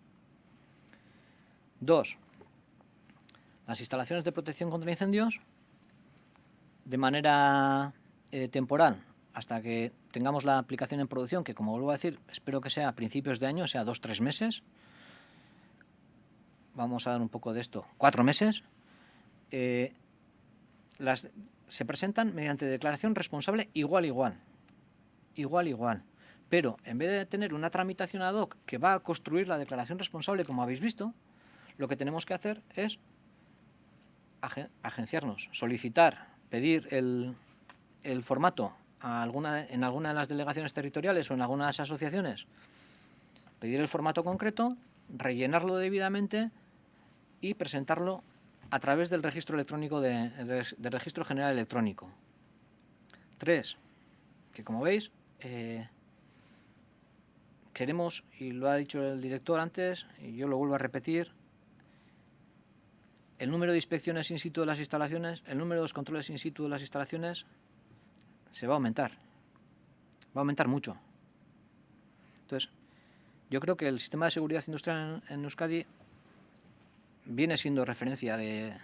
S2: 2. Las instalaciones de protección contra incendios, de manera temporal, hasta que tengamos la aplicación en producción, que como vuelvo a decir, espero que sea a principios de año, sea 2-3 meses. Vamos a dar un poco de esto. 4 meses. Se presentan mediante declaración responsable igual. Pero en vez de tener una tramitación ad hoc que va a construir la declaración responsable, como habéis visto, lo que tenemos que hacer es agenciarnos, solicitar, pedir el formato en alguna de las delegaciones territoriales o en algunas asociaciones, pedir el formato concreto, rellenarlo debidamente y presentarlo a través del registro electrónico del registro general electrónico. 3. Que como veis, queremos, y lo ha dicho el director antes, y yo lo vuelvo a repetir, el número de inspecciones in situ de las instalaciones, el número de los controles in situ de las instalaciones se va a aumentar mucho. Entonces, yo creo que el sistema de seguridad industrial en Euskadi viene siendo referencia de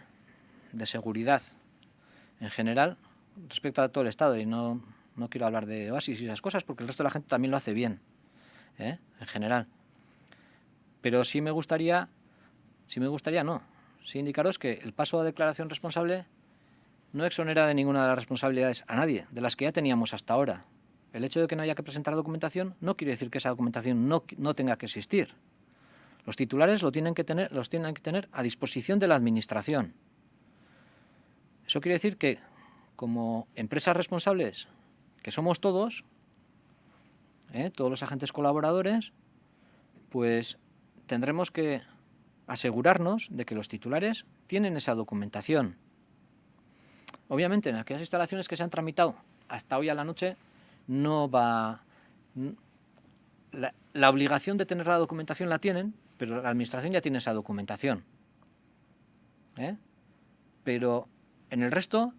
S2: seguridad en general respecto a todo el Estado, y no quiero hablar de Oasis y esas cosas porque el resto de la gente también lo hace bien, en general. Pero sí indicaros que el paso a declaración responsable no exonera de ninguna de las responsabilidades a nadie, de las que ya teníamos hasta ahora. El hecho de que no haya que presentar documentación no quiere decir que esa documentación no tenga que existir. Los titulares los tienen que tener a disposición de la Administración. Eso quiere decir que, como empresas responsables, que somos todos, todos los agentes colaboradores, pues tendremos que asegurarnos de que los titulares tienen esa documentación. Obviamente, en aquellas instalaciones que se han tramitado hasta hoy a la noche, no va... La obligación de tener la documentación la tienen, pero la Administración ya tiene esa documentación. Pero en el resto,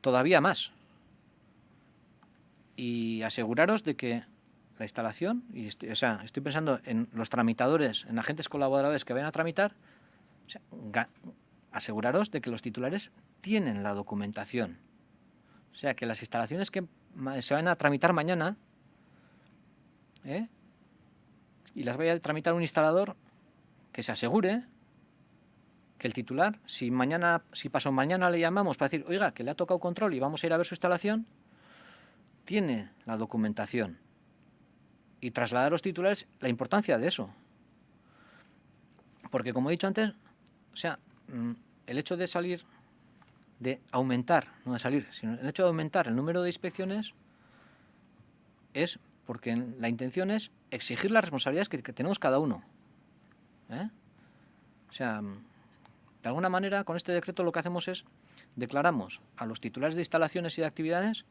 S2: todavía más. Y aseguraros de que la instalación, estoy pensando en los tramitadores, en agentes colaboradores que vayan a tramitar, aseguraros de que los titulares tienen la documentación. O sea, que las instalaciones que se van a tramitar mañana, y las vaya a tramitar un instalador, que se asegure que el titular, si pasado mañana le llamamos para decir, oiga, que le ha tocado control y vamos a ir a ver su instalación, tiene la documentación. Y trasladar a los titulares la importancia de eso. Porque, como he dicho antes, el hecho de aumentar el número de inspecciones es porque la intención es exigir las responsabilidades que tenemos cada uno. De alguna manera, con este decreto lo que hacemos es declaramos a los titulares de instalaciones y de actividades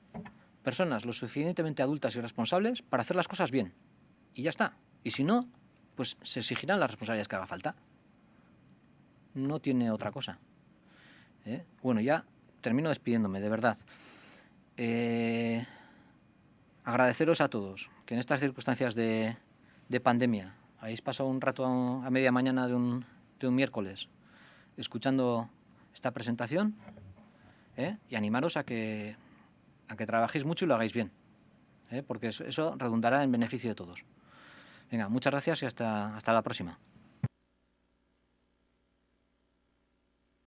S2: personas lo suficientemente adultas y responsables para hacer las cosas bien. Y ya está. Y si no, pues se exigirán las responsabilidades que haga falta. No tiene otra cosa. Bueno, ya termino despidiéndome, de verdad. Agradeceros a todos que en estas circunstancias de pandemia habéis pasado un rato a media mañana de un miércoles escuchando esta presentación, y animaros a que trabajéis mucho y lo hagáis bien, porque eso redundará en beneficio de todos. Venga, muchas gracias y hasta la próxima.